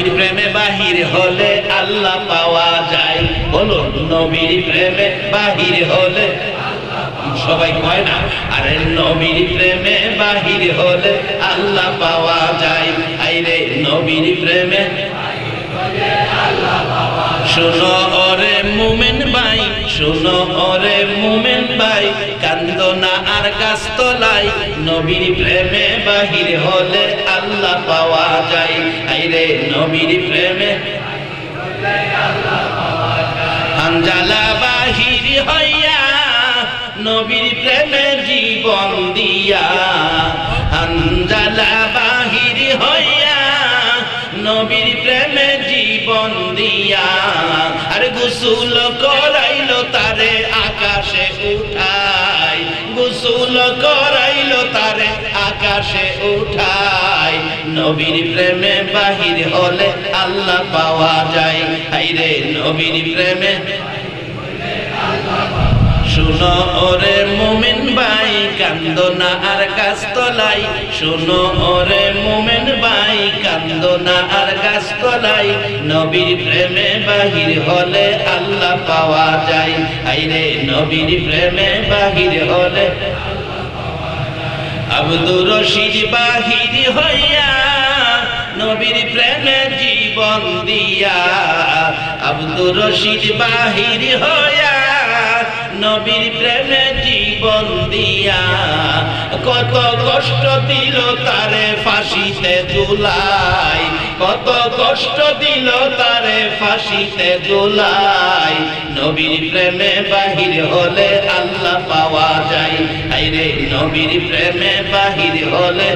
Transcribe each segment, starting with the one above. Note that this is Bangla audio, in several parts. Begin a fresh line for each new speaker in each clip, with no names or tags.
নবীর প্রেমে বাহির হলে আল্লাহ পাওয়া যায়। বলুন নবীর প্রেমে বাহির হলে, সবাই কয় না, আরে নবীর প্রেমে বাহির হলে আল্লাহ পাওয়া যায়। আইরে নবীর প্রেমে শোনো ওরে মুমিন ভাই, শোনো ওরে মুমিন ভাই, কান্দো না আর গাছ তলায়, নবীর প্রেমে বাহির হলে আল্লাহ পাওয়া যায়। আইরে নবীর প্রেমে হানজালা বাহির হইয়া নবীর প্রেমে জীবন দিয়া, হানজালা বাহির হইয়া নবীর প্রেমে জীবন দিয়া, আর গোসল করাইলো তারে আকাশে উঠাই, গোসল করাইলো তারে আকাশে উঠাই। নবীর প্রেমে বাহির হলে আল্লাহ পাওয়া যায়। হাইরে নবীর প্রেমে শোনো ওরে মুমিন ভাই, কান্দো না আর গাছ তলায়, শোনো ওরে মুমিন ভাই, কান্দো না আর গাছ তলায়, নবীর প্রেমে বাহির হলে আল্লাহ পাওয়া যায়। আইরে নবীর প্রেমে বাহির হলে আব্দুর রশিদ বাহির হইয়া নবীর প্রেমে জীবন দিয়া, আব্দুর রশিদ বাহির হইয়া নবীর প্রেমে জীবন দিয়া, কত কষ্ট দিল তারে ফাঁসিতে ঝুলাই, কত কষ্ট দিল তারে ফাঁসিতে ঝুলাই। নবীর প্রেমে বাহির হলে আল্লাহ পাওয়া যায়। হায়রে নবীর প্রেমে বাহির হলে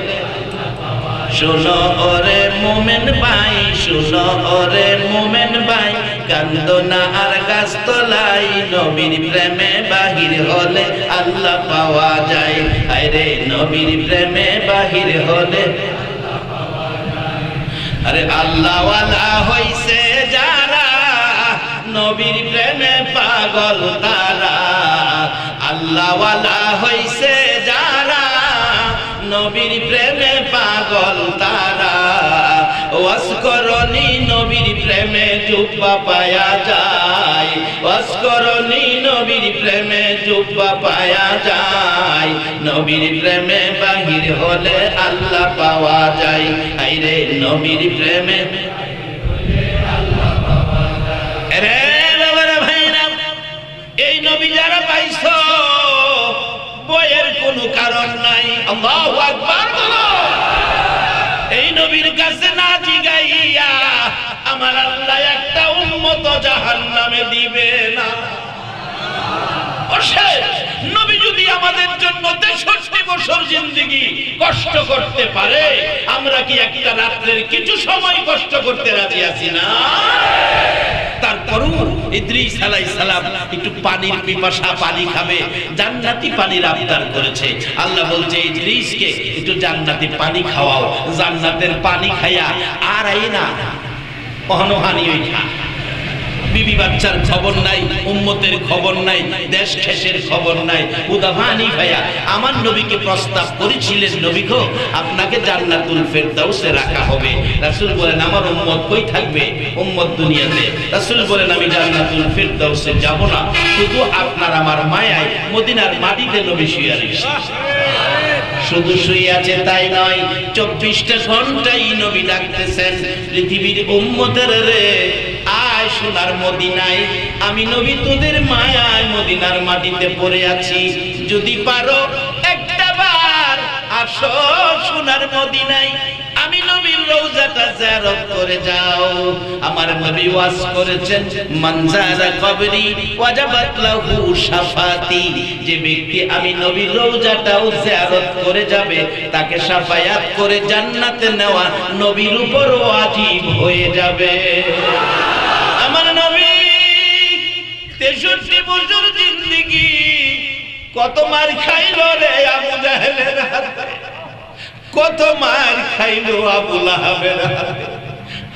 শোনো ওরে মুমিন ভাই, শোনো ওরে মুমিন ভাই, কান্দো না আর গাছ তলায়, নবীর প্রেমে বাহির হলে আল্লাহ পাওয়া যায়। আরে নবীর প্রেমে বাহির হলে, আরে আল্লাহ ওয়ালা হইছে যারা নবীর প্রেমে পাগল তারা, আল্লাহ ওয়ালা হইছে যারা নবীর প্রেমে পাগল তারা। ওয়াজ করনি নবীর প্রেমে জুব্বা পায়া যায়, ওয়াজ করনি নবীর প্রেমে জুব্বা পায়া যায়। নবীর প্রেমে বাহির হলে আল্লাহ পাওয়া যায়। হায়রে নবীর প্রেমে রে বাবারা ভাইরা, এই নবী যারা পাইছো বয়ের কোনো কারণ নাই। আল্লাহু আকবার বলো। এই নবীর কাছে না জিগাইয়া আমার আল্লাহ একটা উম্মত জাহান্নামে দিবে না। নবী যদি আমাদের জন্য 63 বছর জিন্দেগি কষ্ট করতে পারে, আমরা কি একটা রাতের কিছু সময় কষ্ট করতে রাজি আছি না? তারপরও ইদ্রিস আলাইহিস সালাম একটু পানির পিপাসা, পানি খাবে, জান্নাতি পানির আবদার করেছে। আল্লাহ বলছে ইদ্রিসকে একটু জান্নাতি পানি খাওয়াও। জান্নাতের পানি খাইয়া আর আইনা অহনহানি হইখা, বিবি বাচ্চার খবর নাই, উম্মতের খবর নাই, দেশ খেসের খবর নাই, উদাহানি ভাইয়া আমার নবীকে প্রস্তাব করেছিলেন, নবী গো আপনাকে জান্নাতুল ফেরদাউসে রাখা হবে। রাসূল বলেন আমার উম্মত কই থাকবে, উম্মত দুনিয়াতে। রাসূল বলেন আমি জান্নাতুল ফেরদাউসে যাব না, শুধু আপনার আমার মায়ায় মদিনার মাটিতে নবী শুয়ে রয়েছে। শুধু শুয়ে আছে তাই নয়, 24টা ঘন্টাই নবী ডাকতেছেন পৃথিবীর উম্মতের রে আয় সোনার মদিনায়, আমি নবী তোদের মায়ায় মদিনার মাটিতে পড়ে আছি, যদি পারো একটা বার আসো সোনার মদিনায়, আমি নবীর রওজাটা জিয়ারত করে যাও। আমার নবী ওয়াজ করেছেন মান যারা কবরি ওয়াজাবাত লাহু শাফাতি, যে ব্যক্তি আমি নবীর রওজাটাও জিয়ারত করে যাবে তাকে শাফায়াত করে জান্নাতে নেওয়া নবীর উপর ওয়াজিব হয়ে যাবে। আমার নবী 63 বছর জিন্দেগি কত মার খাইলো রে আবু জাহেলের হাতে, কত মার খাইলো আবু লাহাবের হাতে।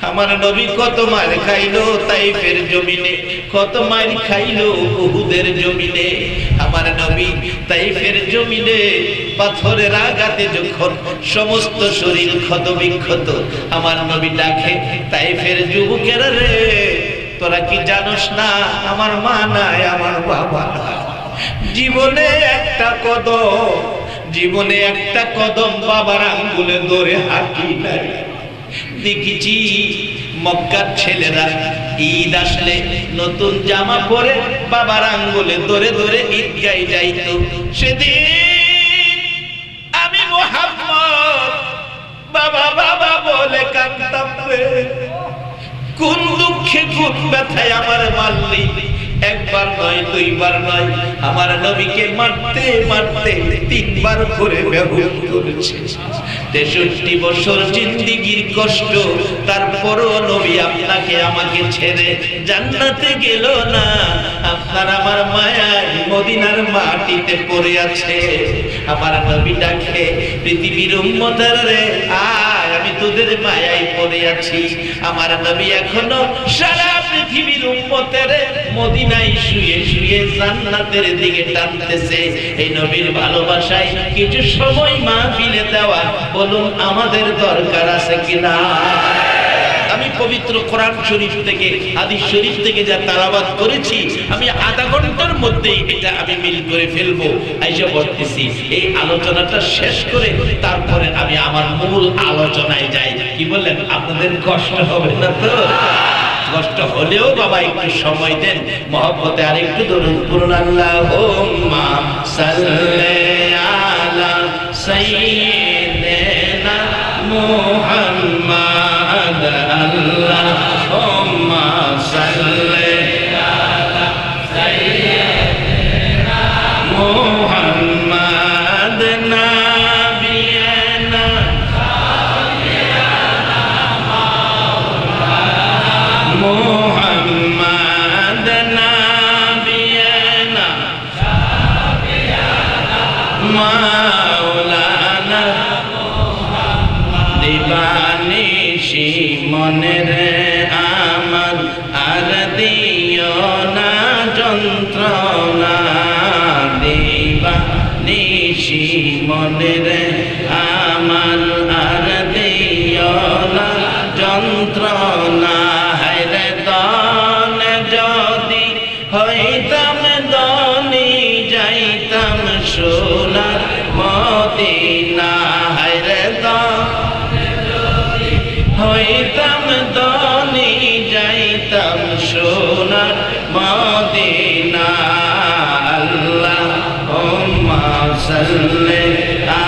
আমার নবী কত মার খাইলো তাইফের জমিনে, কত মার খাইলো উহুদের জমিনে। আমার নবী তাইফের জমিনে পাথরের আঘাতে যখন সমস্ত শরীর ক্ষত বিক্ষত, আমার নবী ডাকে, তাইফের যুবকেরা রে, তোরা কি জানোস না আমার মা নাই, আমার বাবা নাই, জীবনে একটা কদম, জীবনে একটা কদম বাবার আঙ্গুলে ধরে হাঁটি নাই। দেখেছি মক্কার ছেলেরা ঈদ আসলে নতুন জামা পরে বাবার আঙ্গুলে ধরে ধরে ঈদগায় যাইতো। সেদিন আমি মুহাম্মদ বাবা বাবা বলে কাঁদতাম রে, কোন দুঃখে কোন ব্যথায় আমার মারলি। একবার নয় দুইবার নয়, আমার নবীকে মারতে মারতে 3 বার করে ব্যবহার করেছে। 63 বছর জিন্দেগীর কষ্ট, তারপরও নবী আপনাকে আমাকে ছেড়ে জান্নাতে গেল না। আপনার আমার মায়ায় মদিনার মাটিতে পড়ে আছে। আমার নবী ডাকে, পৃথিবীর উম্মতের রে আয়, আমি তোদের মায়ায় পড়ে আছি। আমার নবী এখনো সারা পৃথিবীর উম্মতের মদিনায় শুয়ে শুয়ে জান্নাতের দিকে টানতেছে। এই নবীর ভালোবাসায় কিছু সময় মাহফিলে দেওয়া, বলুন আমাদের দরকার আছে কিনা? আমি পবিত্র কোরআন শরীফ থেকে, হাদিস শরীফ থেকে যা তালাওয়াত করেছি, আমি আধা ঘন্টার মধ্যেই এটা আমি মিল করে ফেলবো। আইসা বলতেছি এই আলোচনাটা শেষ করে তারপরে আমি আমার মূল আলোচনায় যাই। কি বললেন? আপনাদের কষ্ট হবে না তো? কষ্ট হলেও বাবা একটু সময় দেন, মহব্বতে আর একটু দরুদ পড়ুন। আল্লাহুম্মা সাল্লি আলা সাইয়্যিদিনা মুহাম্মাদ, আল্লাহুম্মা সাল্লি আলা সাইয়্যিদিনা মুহাম্মাদ, নাবিয়ানা মুহাম্মাদ, নাবিয়ানা মাওলানা, দিবানিশি মনের আমার আর দিও না যন্ত্রণা, দিবানিশি মনের আমার আর দিও না যন্ত্রণা। হায়রে দান যদি হইতাম ধনী, যাইতাম সোনার মদিনা। হায়রে দান হইতাম ধনী, যাইতাম সোনার মদিনা। আল্লাহুম্মা সাল্লি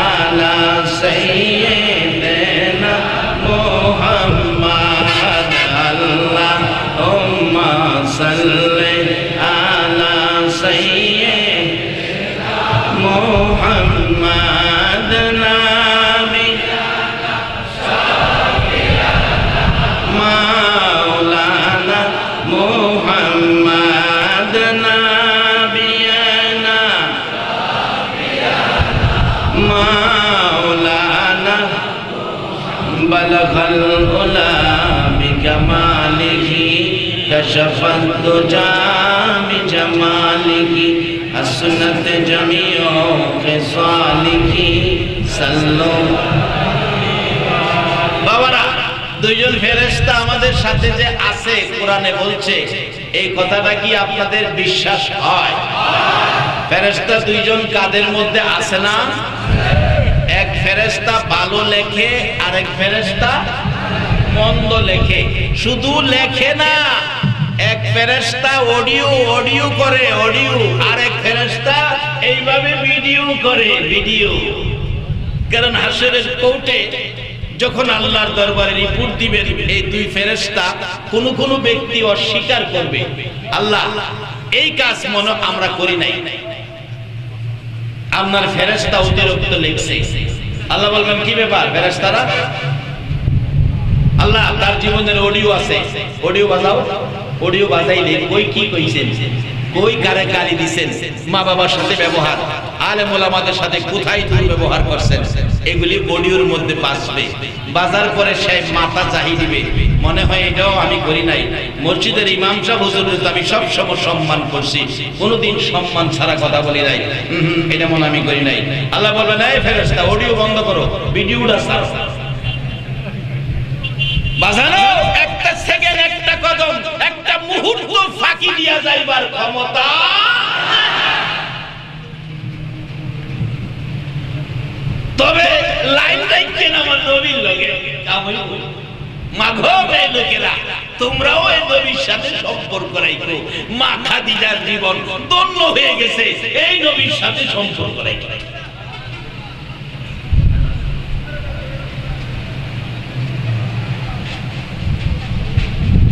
আলা সাইয়্যিদিনা মুহাম্মাদ, আল্লাহুম্মা সাল্লি আলা সাইয়্যিদিনা মুহাম্মাদ, মাওলানা মুহাম্মাদ, নাবিয়ানা মাওলানা, বালাগাল উলা বিকামালিহি, কাশাফাত দুজা বিজামালিহি, হাসনাত জামিউ খিসালিহি, সাল্লু। বাবারা, দুইজন ফেরেশতা আমাদের সাথে যে আছে, কোরআনে বলছে, এই কথাটা কি আপনাদের বিশ্বাস হয়? ফেরেশতা দুইজন কাদের মধ্যে আছে না? এক ফেরেশতা ভালো লেখে, আরেক ফেরেশতা মন্দ লেখে। শুধু লেখে না, এক ফেরেশতা অডিও করে অডিও, আরেক ফেরেশতা এইভাবে ভিডিও করে ভিডিও। কারণ হাসরের কোর্টে যখন আল্লাহর দরবারে রিপোর্ট দিবেন, এই দুই ফেরেশতা কোন কোন ব্যক্তি অস্বীকার করবে, আল্লাহ এই কাজ মনে আমরা করি নাই, আপনার ফেরেশতা অতিরিক্ত লিখছে। আল্লাহ বলবেন কি ব্যাপার ফেরেশতারা? আল্লাহ তার জীবনের অডিও আছে, অডিও বাজাও। অডিও বাজাইলে কই কি কইছেন, কই কারে গালি দিছেন, মা বাবার সাথে ব্যবহার, আলেম ওলামাদের সাথে কোথায় দুর্ব্যবহার করছেন, এগুলি অডিওর মধ্যে বাজবে। বাজার পরে সে মাথা চাহি দিবে, মনে হয় এটাও আমি করি নাই। মসজিদের ইমাম সাহেব হুজুরকে তো আমি সব সময় সম্মান করছি, কোনোদিন সম্মান ছাড়া কথা বলি নাই, এটা মনে আমি করি নাই। আল্লাহ বলবেন, এই ফেরেশতা অডিও বন্ধ করো, ভিডিওটা ছাড়ো। বাজানো একটা সেকেন্ড, একটা কদম, একটা মুহূর্ত ফাঁকি দিয়া যাইবার ক্ষমতা। তবে লাইন রাখছেন আমার নবীর লগে, আমি মাগো এই লোকেরা, তোমরাও এই নবীর সাথে সম্পর্ক রাখো। মা খাদিজার জীবন ধন্য হয়ে গেছে এই নবীর সাথে সম্পর্ক রাখো।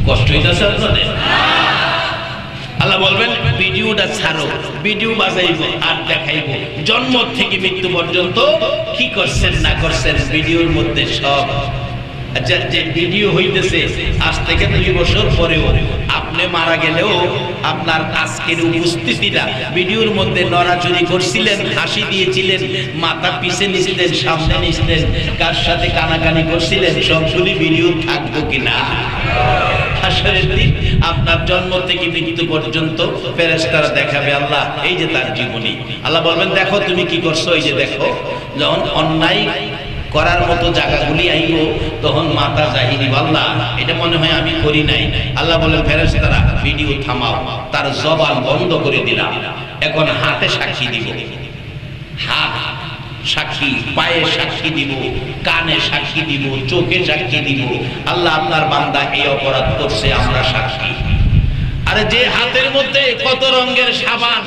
কষ্ট হইতাছে আপনাদের? আল্লাহ বলবেন, ভিডিওটা ছাড়ো, ভিডিও বাজাইবো আর দেখাইবো জন্ম থেকে মৃত্যু পর্যন্ত কি করছেন না করছেন ভিডিওর মধ্যে সব। আচ্ছা, যে ভিডিও হইতেছে আজ থেকে 2 বছর পরেও আপনি মারা গেলেও আপনার আজকের উপস্থিতিটা ভিডিওর মধ্যে নড়াচড়ি করছিলেন, হাসি দিয়েছিলেন, মাথা পিছে নিছিলেন, সামনে নিছিলেন, কার সাথে কানাকানি করছিলেন, সবগুলি ভিডিও থাকবো কিনা? হাসরের দিন আপনার জন্ম থেকে মৃত্যু পর্যন্ত ফেরেশতারা দেখাবে, আল্লাহ এই যে তার জীবনী। আল্লাহ বলবেন, দেখো তুমি কি করছো, এই যে দেখো। যখন অন্যায় করার মতো জায়গাগুলি আইব তখন মাথা জাহিরি, আল্লাহ এটা মনে হয় আমি করি নাই। আল্লাহ বলেন, ফেরেশতারা ভিডিও থামাও, তার জবান বন্ধ করে দিলাম, এখন হাতে সাক্ষী দিব, হাত সাক্ষী, পায়ে সাক্ষী দিব, কানে সাক্ষী দিব, চোখে সাক্ষী দিব, আল্লাহ আপনার বান্দা এই অপরাধ করছে, আমরা সাক্ষী। আরে যে হাতের মধ্যে কত রঙের সাবান,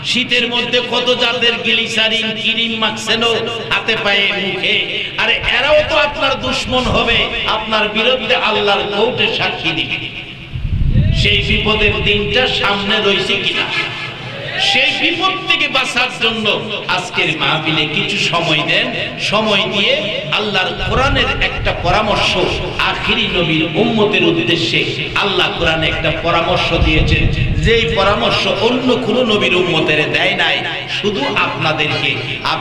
শীতের মধ্যে কত জাতের গ্লিসারিন ক্রিম মাখছেন হাতে পায়ে মুখে, আরে এরাও তো আপনার দুশমন হবে, আপনার বিরুদ্ধে আল্লাহর কোর্টে সাক্ষী দিবে। সেই বিপদের দিনটা সামনে রয়েছে কিনা, সেই বিপদ থেকে বাঁচার জন্য আজকের মাহফিলে কিছু সময় দেন, সময় দিয়ে আল্লাহর কোরআনের একটা পরামর্শ, আখিরি নবীর উম্মতের উদ্দেশ্যে আল্লাহ কোরআনে একটা পরামর্শ দিয়েছেন, যেই পরামর্শ অন্য কোন নবীর উম্মতের দেয় নাই, শুধু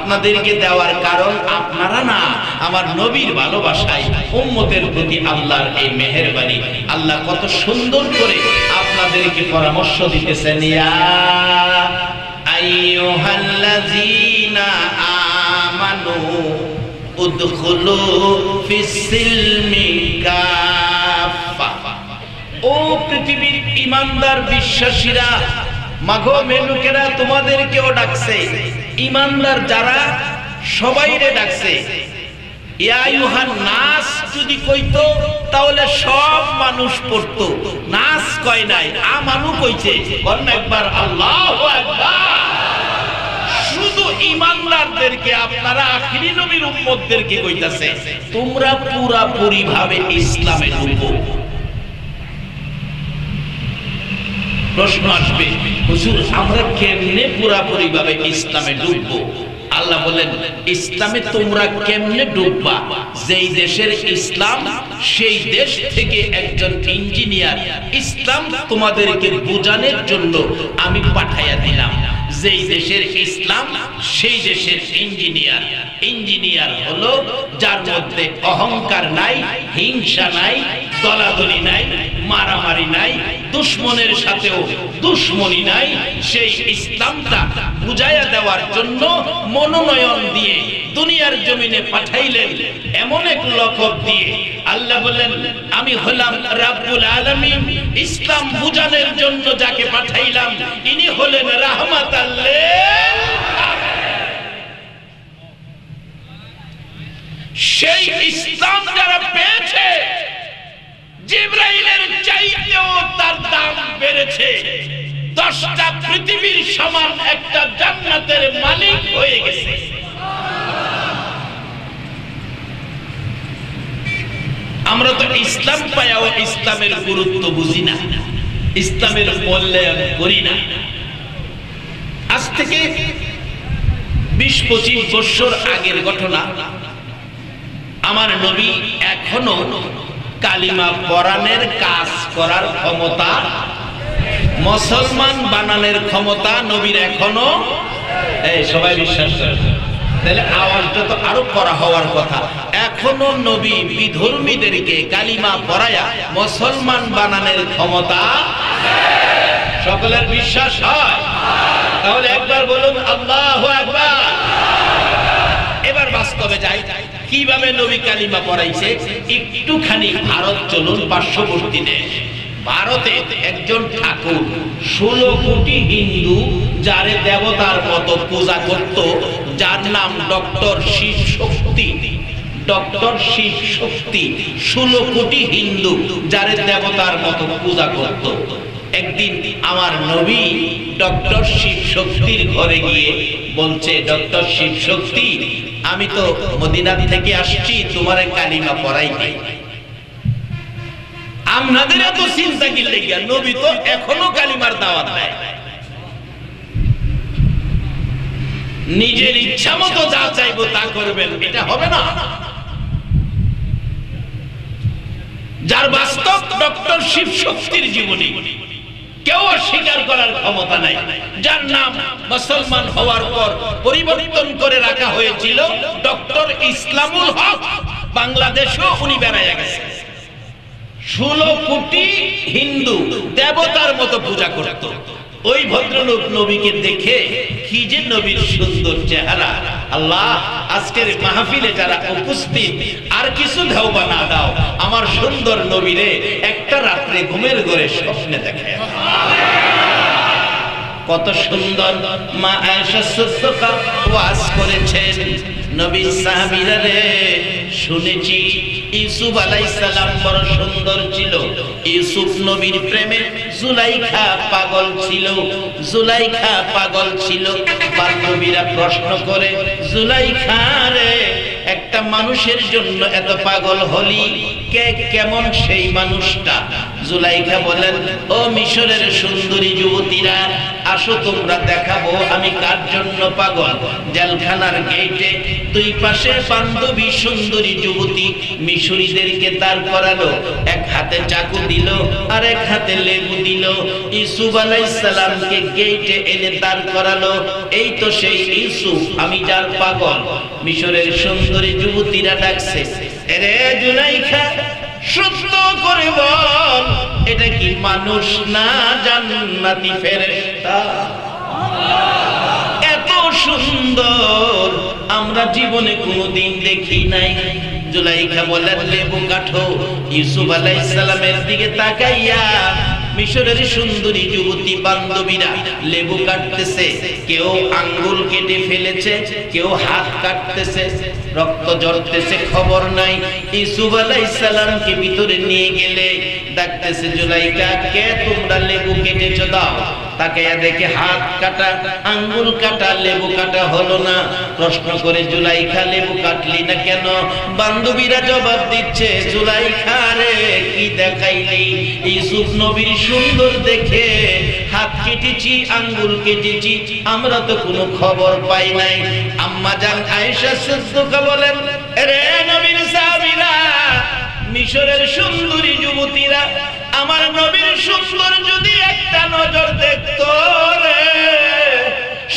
আপনাদেরকে দেওয়ার কারণ আপনারা না, আমার নবীর ভালোবাসায় উম্মতের প্রতি আল্লাহর এই মেহেরবানি। আল্লাহ কত সুন্দর করে আপনাদেরকে পরামর্শ দিতেছেন, ইয়া আইয়ুহাল্লাযীনা আমানু উদখুলু ফিস-সিলমি কাফা। ও পৃথিবীর ঈমানদার বিশ্বাসীরা, মাগো মেলুকেরা, তোমাদেরকেও ডাকছে। ঈমানদার যারা সবাইরে ডাকছে। ইয়া আইয়ুহান নাস যদি কইতো তাহলে সব মানুষ পড়তো, নাস কয় নাই, আমানু কইছে। বলেন একবার আল্লাহু আকবার। শুধু ঈমানদারদেরকে, আপনারা আখিরি নবীর উম্মতদেরকে কইতাছে, তোমরা পুরাপুরি ভাবে ইসলামে ঢুকো। প্রশ্ন আসবে, হুজুর আমরা কেমনে পুরাপুরি ভাবে ইসলামে ঢুকবো? আল্লাহ বলেন, ইসলামে তোমরা কেমনে ঢুকবা? যেই দেশের ইসলাম সেই দেশ থেকে একজন ইঞ্জিনিয়ার ইসলাম তোমাদেরকে বোঝানোর জন্য আমি পাঠাইয়া দিলাম। যেই দেশের ইসলাম সেই দেশের ইঞ্জিনিয়ার হলো যার মধ্যে অহংকার নাই, হিংসা নাই, দলাদলি নাই, মারামারি নাই, দুশমনের সাথেও দুশমনি নাই। সেই ইসলামটা বুঝাইয়া দেওয়ার জন্য মনোনয়ন দিয়ে দুনিয়ার জমিনে পাঠাইলেন এমন এক লকব দিয়ে। আল্লাহ বলেন, আমি হলাম রাব্বুল আলামিন। ইসলাম বুঝানোর জন্য যাকে পাঠাইলাম ইনি হলেন রাহমাতাল লিল আলামিন। সেই ইসলাম যারা পেয়েছে, জিবরাইলের চাইতেও তার দাম বেড়েছে। 10টা পৃথিবীর সমান একটা জান্নাতের মালিক হয়ে গেছে। আমরা তো ইসলাম পায়াও ইসলামের গুরুত্ব বুঝি না, ইসলামের মূল্যায়ন করি না। আজ থেকে 20-25 বছর আগের ঘটনা। আমার নবী এখনো কালিমা পড়ানোর কাজ করার ক্ষমতা, মুসলমান বানানোর ক্ষমতা নবীর এখনো এই সবাই বিশ্বাস করে, তাহলে আওয়াজটা তো আরো করা হওয়ার কথা। এখনো নবী বিধর্মীদেরকে কালিমা পড়ায়া মুসলমান বানানোর ক্ষমতা সকলের বিশ্বাস হয়? তাহলে একবার বলুন আল্লাহু আকবার। এবার বাস্তবে যাই, কিভাবে নবী কালিমা পড়াইছে। একটুখানি ভারত চলুন, পার্শ্ববর্তী দেশ। ভারতে একজন ঠাকুর 16 কোটি হিন্দু যারে দেবতার মতো পূজা করত, যার নাম ডক্টর শিব শক্তি। ডক্টর শিব শক্তি 16 কোটি হিন্দু যারে দেবতার মতো পূজা করত। একদিন আমার নবী ডক্টর শিব শক্তির ঘরে গিয়ে বলছে, ডক্টর শিব শক্তি, আমি তো মদিনা থেকে আসছি তোমারে কালিমা পড়াইতে। আপনাদের এত চিন্তা কি লেগে? নবী তো এখনো কালিমার দাওয়াত দেয়। নিজের ইচ্ছা মতো যা চাইবো তা করবেন, এটা হবে না। যার বাস্তব ডক্টর শিব শক্তির জীবনী কেউ অস্বীকার করার ক্ষমতা নাই, যার নাম মুসলমান হওয়ার পর পরিবর্তন করে রাখা হয়েছিল ডক্টর ইসলামুল হক। বাংলাদেশেও উনি বেড়াইয়া গেছে। 16 কোটি হিন্দু দেবতার মতো পূজা করত। ওই ভদ্রলোক নবীকে দেখে, কি যে নবীর সুন্দর চেহারা। আল্লাহ, আজকের মাহফিলে যারা উপস্থিত, আর কিছু দাও বা না দাও, আমার সুন্দর নবীরে একটা রাত্রে ঘুমের ঘরে স্বপ্নে দেখে। কত সুন্দর মা আয়েশা সিদ্দিকা ওয়াজ করেছেন, নবী সাহাবীরা রে শুনেছি ইউসুফ আলাইহিস সালাম বড় সুন্দর ছিল। ইউসুফ নবীর প্রেমে জুলাইখা পাগল ছিল। জুলাইখা পাগল ছিল। বান্ধবীরা প্রশ্ন করে, জুলাইখা রে, একটা মানুষের জন্য এত পাগল হলি, কে কেমন সেই মানুষটা? জুলাইখা বলেন, ও মিশরের সুন্দরী যুবতীরা, আসো তোমরা দেখাবো আমি কার জন্য পাগল। জেলখানার গেটে দুই পাশে বান্ধবী সুন্দরী যুবতী মিশরীদেরকে দাঁড় করালো। এক হাতে চাকু দিল আর এক হাতে লেবু দিল। ইউসুফ আলাইহিস সালামকে গেটে এনে দাঁড় করালো। এই তো সেই ইউসুফ, আমি যার পাগল। মিশরের সুন্দরী যুবতীরা ডাকছে, এরে জুলাইখা, সত্য করে বল, এটা কি মানুষ না জান্নাতি ফেরেশতা? এত সুন্দর আমরা জীবনে কোনোদিন দেখি নাই। জুলাইখা বলেন, লেবু কাটো। ইউসুফ আলাইহিস সালামের দিকে তাকাইয়া মিশরের সুন্দরী যুবতী বান্ধবীরা লেবু কাটতেছে। কেউ আঙ্গুল কেটে ফেলেছে, কেউ হাত কাটতেছে, রক্ত ঝরতেছে, খবর নাই। ইউসুফ আলাইহিস সালামকে ভিতরে নিয়ে গেলে ডাকতেছে, জুলাইখা, কে তোমরা লেবু কেটেছো? দাও। তাকাইয়া দেখে হাত কাটা, আঙ্গুল কাটা, লেবু কাটা হলো না। প্রশ্ন করে, জুলাইখা, লেবু কাটলি না কেন? বান্ধবীরা জবাব দিচ্ছে, জুলাইখা রে, কি দেখাইলি? ইউসুফ নবীর সুন্দর দেখে হাত কেটেছি, আঙ্গুল কেটেছি, আমরা তো কোনো খবর পাই নাই। আম্মা জান আয়েশা সিদ্দিকা বলেন, রে নবীর সাহাবীরা, মিশরের সুন্দরী যুবতীরা আমার নবীর সুন্দর যদি একটা নজর দেখতো রে,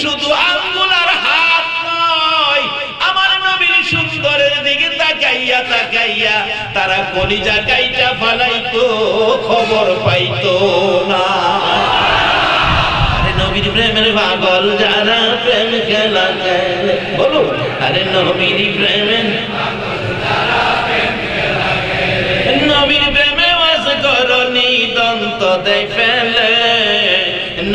শুধু আঙ্গুল আর হাত নয়, আমার নবীর সুন্দরের দিকে তাকাইয়া তাকাইয়া তারা কলিজা কাইটা ফালাইতো, খবর পাইতো না। আরে নবীর প্রেমের পাগল যারা, প্রেম খেলা খেলে, বলো, আরে নবীর প্রেমের নবীর প্রেমে ওয়াজ করনি দন্ত দেই ফেলে।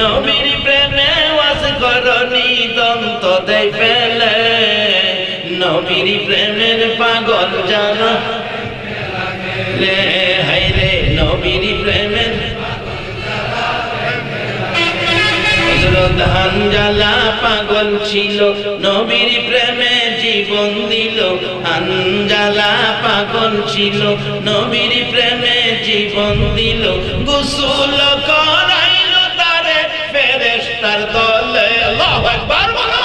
নবীর প্রেমে ওয়াজ করনি দন্ত দেই ফেলে। নবীর প্রেমের পাগল যারা লে, হায় রে, নবীর প্রেমের হযরত হানজালা পাগল ছিল, নবীর প্রেমে জীবন দিল। হানজালা পাগল ছিল, নবীর প্রেমে জীবন দিল। গোসল করাইলো তারে ফেরেশতার দলে। আল্লাহু আকবার বলো।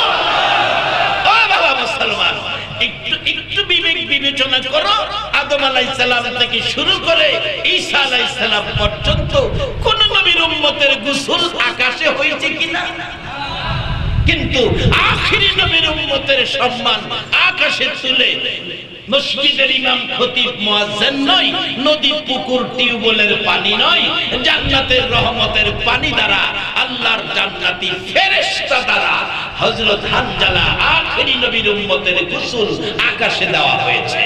ও বাবা মুসলমান, একটু বিবেক বিবেচনা করো। আদম আলাইহিস সালাম থেকে শুরু করে ঈসা আলাইহিস সালাম পর্যন্ত কোন নবীর উম্মতের গোসল আকাশে হয়েছে কিনা? কিন্তু আখিরি নবীর উম্মতের সম্মান আকাশে তুলে মসজিদের ইমাম খতিব মুয়াজ্জিন নয়, নদী পুকুর টিউবওয়েলের পানি নয়, জান্নাতের রহমতের পানি দ্বারা, আল্লাহর জান্নাতি ফেরেশতা দ্বারা হযরত হানজালা আখিরি নবীর উম্মতের গোসল আকাশে দেওয়া হয়েছে।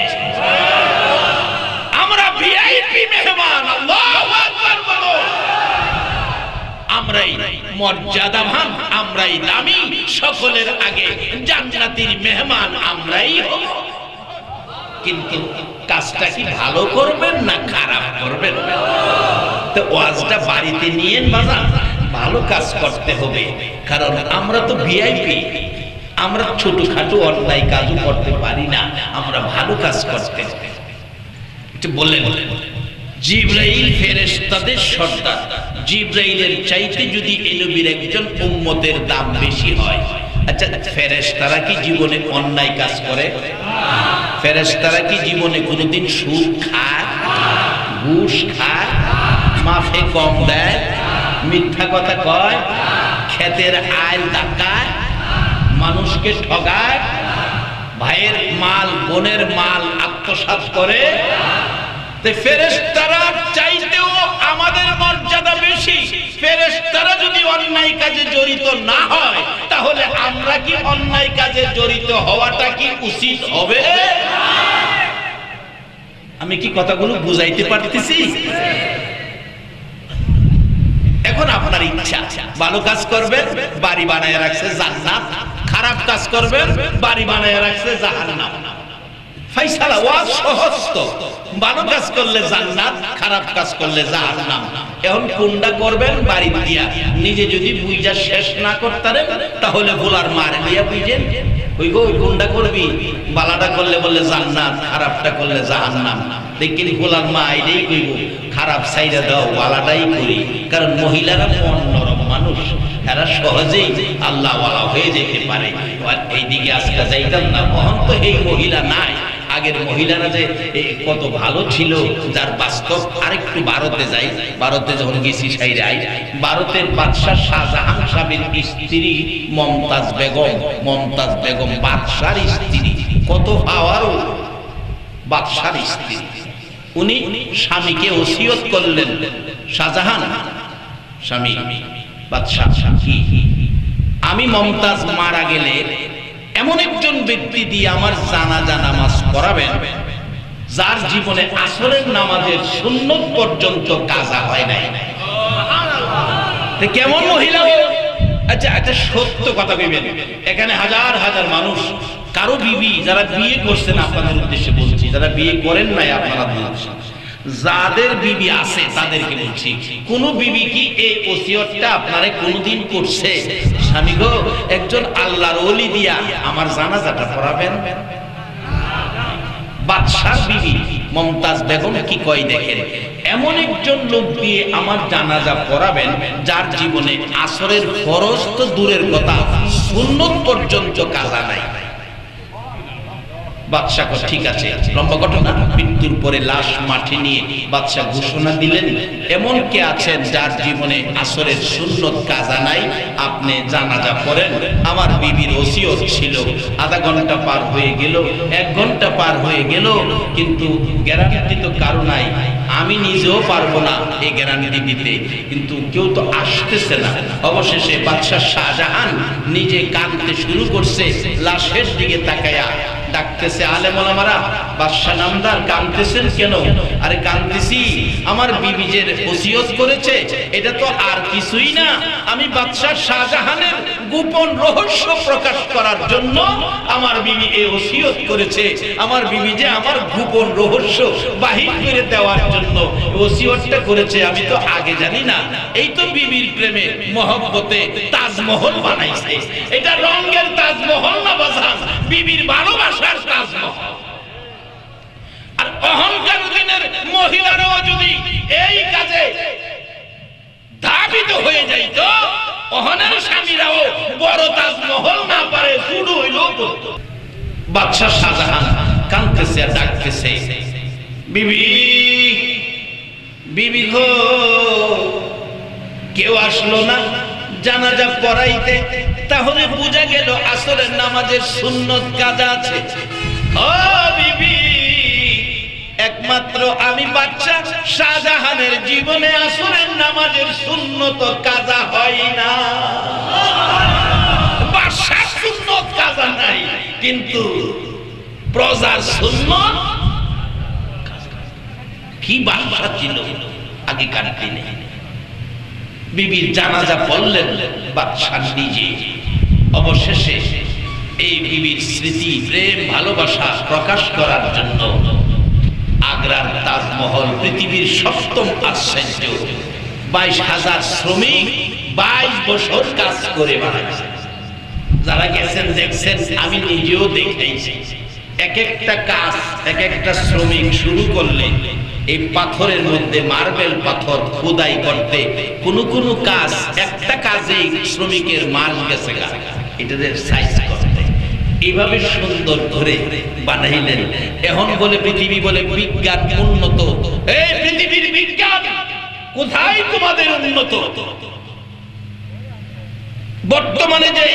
আমরা ভিআইপি মেহমান। আল্লাহু আকবার বলো। আমরাই মর্যাদাবান, আমরাই দামি, সকলের আগে জান্নাতের মেহমান আমরাই হব। কিন্তু কাজটা কি ভালো করবেন না খারাপ করবেন? তো ওয়াজটা বাড়িতে নিয়েন বাজান, ভালো কাজ করতে হবে, কারণ আমরা তো ভিআইপি। আমরা ছোটখাটো অন্যায় কাজও করতে পারি না, আমরা ভালো কাজ করতে হবে। বললেন জিবরাইল ফেরেশতাদের সর্দার, জিবরাইলের চাইতে যদি এই নবীর একজন উম্মতের দাম বেশি হয়, আচ্ছা ফেরেশতারা কি জীবনে অন্যায় কাজ করে? ফেরেশতারা কি জীবনে কোনোদিন সুদ খায়, ঘুষ খায়, মাফে কম দেয়, মিথ্যা কথা কয়, ক্ষেতের আইল ডাকায়, মানুষকে ঠগায়, ভাইয়ের মাল বোনের মাল আত্মসাৎ করে? ফেরেশতারা চাইতেও আমাদের মর্যাদা বেশি। ফেরেশতারা যদি অন্যায় কাজে জড়িত না হয়, তাহলে আমরা কি অন্যায় কাজে জড়িত হওয়াটা কি উচিত হবে? আমি কি কথাগুলো বুঝাইতে পারতেছি? এখন আপনার ইচ্ছা, ভালো কাজ করবেন, বাড়ি বানায় রাখছে জান্নাত, খারাপ কাজ করবেন, বাড়ি বানায় রাখছে জাহান্নাম। ফাইসালা ওয়াজ সহজ তো, ভালো কাজ করলে জান্নাত, খারাপ কাজ করলে জাহান্নাম। এখন কোনটা করবেন? বাড়ি দিয়া নিজে যদি বুঝা শেষ না করতারেন, তাহলে ভোলার মার দিয়া বুঝেন ওই গো কোনটা করবি, বালাটা করলে বললে জান্নাত, খারাপটা করলে জাহান্নাম। দেখি ভোলার মা আইলেই কইব খারাপ সাইডে দাও, বালাটাই করি। কারণ মহিলারা মন নরম মানুষ, এরা সহজেই আল্লাহ ওয়ালা হয়ে যেতে পারে। আর এইদিকে আজকে যাইতাম না, কখন তো এই মহিলা নাই। আগের মহিলারা যে কত ভালো ছিল, যার বাস্তব। আরেকটু ভারতে যাই, ভারতে যখন গেছি সাইরাই, ভারতের বাদশাহ শাহজাহান সাহেবের স্ত্রী মমতাজ বেগম, মমতাজ বেগম বাদশার স্ত্রী, কত পাওয়ারও বাদশার স্ত্রী। উনি স্বামীকে ওসিয়ত করলেন, শাহজাহান স্বামী বাদশাহ, আমি মমতাজ মারা গেলে এমন একজন ব্যক্তি দিয়ে আমার জানাজা নামাজ পড়াবেন, যার জীবনে আসরের নামাজের সুন্নত পর্যন্ত কাজা হয় নাই। কেমন মহিলা? আচ্ছা আচ্ছা, সত্য কথা ভেবেন, এখানে হাজার হাজার মানুষ, কারো বিবি যারা বিয়ে করছেন, আপনাদের উদ্দেশ্যে বলছি, যারা বিয়ে করেন নাই আপনারা বলছেন, যাদের বিবি আছে তাদেরকে বলছি, কোন বিবি কি এই ওসিয়তটা আপনারে কোনদিন করছে, স্বামী গো একজন আল্লাহর ওলি দিয়া আমার জানাজাটা পড়াবেন? বাদশার বিবি মমতাজ বেগম কি কয় দেখেন, এমন একজন লোক দিয়ে আমার জানাজা পড়াবেন যার জীবনে আসরের ফরজ তো দূরের কথা, সুন্নত পর্যন্ত কাজা নাই। বাদশাহ ঠিক আছে, লম্বা ঘটনা। মৃত্যুর পরে লাশ মাঠে নিয়ে বাদশাহ ঘোষণা দিলেন, এমন কে আছেন যার জীবনে আসরের সুন্নত কাজা নাই, আপনি জানাজা পড়েন। আমার বিবির ওসিয়ত ছিল। আধা ঘন্টা পার হয়ে গেল, 1 ঘন্টা পার হয়ে গেল, কিন্তু গ্যারান্টি তো কারো নাই, আমি নিজেও পারবো না এই গ্যারান্টি দিতে, কিন্তু কেউ তো আসতেছে না। অবশেষে বাদশাহ শাহজাহান নিজে কাঁদতে শুরু করছে, লাশের দিকে তাকায়া ডাকতেছে, আলেম ওলামারা, বাদশাহ নামদার কাঁদতেছেন কেন? আরে কাঁদতেছি, আমার বিবি যে ওসিয়ত করেছে এটা তো আর কিছুই না, আমি বাদশাহ শাহজাহানের গোপন রহস্য প্রকাশ করার জন্য আমার বিবি এই ওসিয়ত করেছে। আমার বিবি যে আমার গোপন রহস্য বাহির করে দেওয়ার জন্য ওসিয়তটা করেছে, আমি তো আগে জানি না। এই তো বিবির প্রেমে মহব্বতে তাজমহল বানাইছে। এটা রঙের তাজমহল না বাজান, বিবির ভালোবাসার তাজমহল। আর অহংকার দিনের মহিলারাও যদি এই কাজে ধাবিত হয়ে যাইত, অহনের স্বামীরাও বড় তাজমহল না পারে শুরু হইল। বাদশাহ শাহজাহান কাঁদতেছে আর ডাকতেছে, বিবি বিবি গো, কেউ আসলো না জানাজা পড়াইতে, তাহলে বোঝা গেল আসরের নামাজের সুন্নত কাজা আছে। ও বিবি, একমাত্র আমি বাচ্চা শাহজাহানের জীবনে আসরের নামাজের সুন্নত কাজা হয় না, বাদশার সুন্নত কাজা নাই, কিন্তু প্রজার সুন্নত। কি বাদশা ছিল আগেকার দিনে। বিবির জানাজা পড়লেন বাদশা নিজে। অবশেষে এই বিবির স্মৃতি, প্রেম, ভালোবাসা প্রকাশ করার জন্য আগ্রার তাজমহল পৃথিবীর 7ম আশ্চর্য, 22,000 শ্রমিক 22 বছর কাজ করে বানাইছে। যারা গেছেন দেখছেন, আমি নিজেও দেখেছি। এক একটা কাজ, এক একটা শ্রমিক শুরু করলে এই পাথরের মধ্যে মার্বেল পাথর খোদাই করতে কোন কাজ, একটা কাজে শ্রমিকের মাস গেছে গা, এটাদের সাইজ করতে এইভাবে সুন্দর করে বানাইলেন। এখন বলে পৃথিবী বলে বিজ্ঞান উন্নত। এই পৃথিবীর বিজ্ঞান কোথায় তোমাদের উন্নত? বর্তমানে যে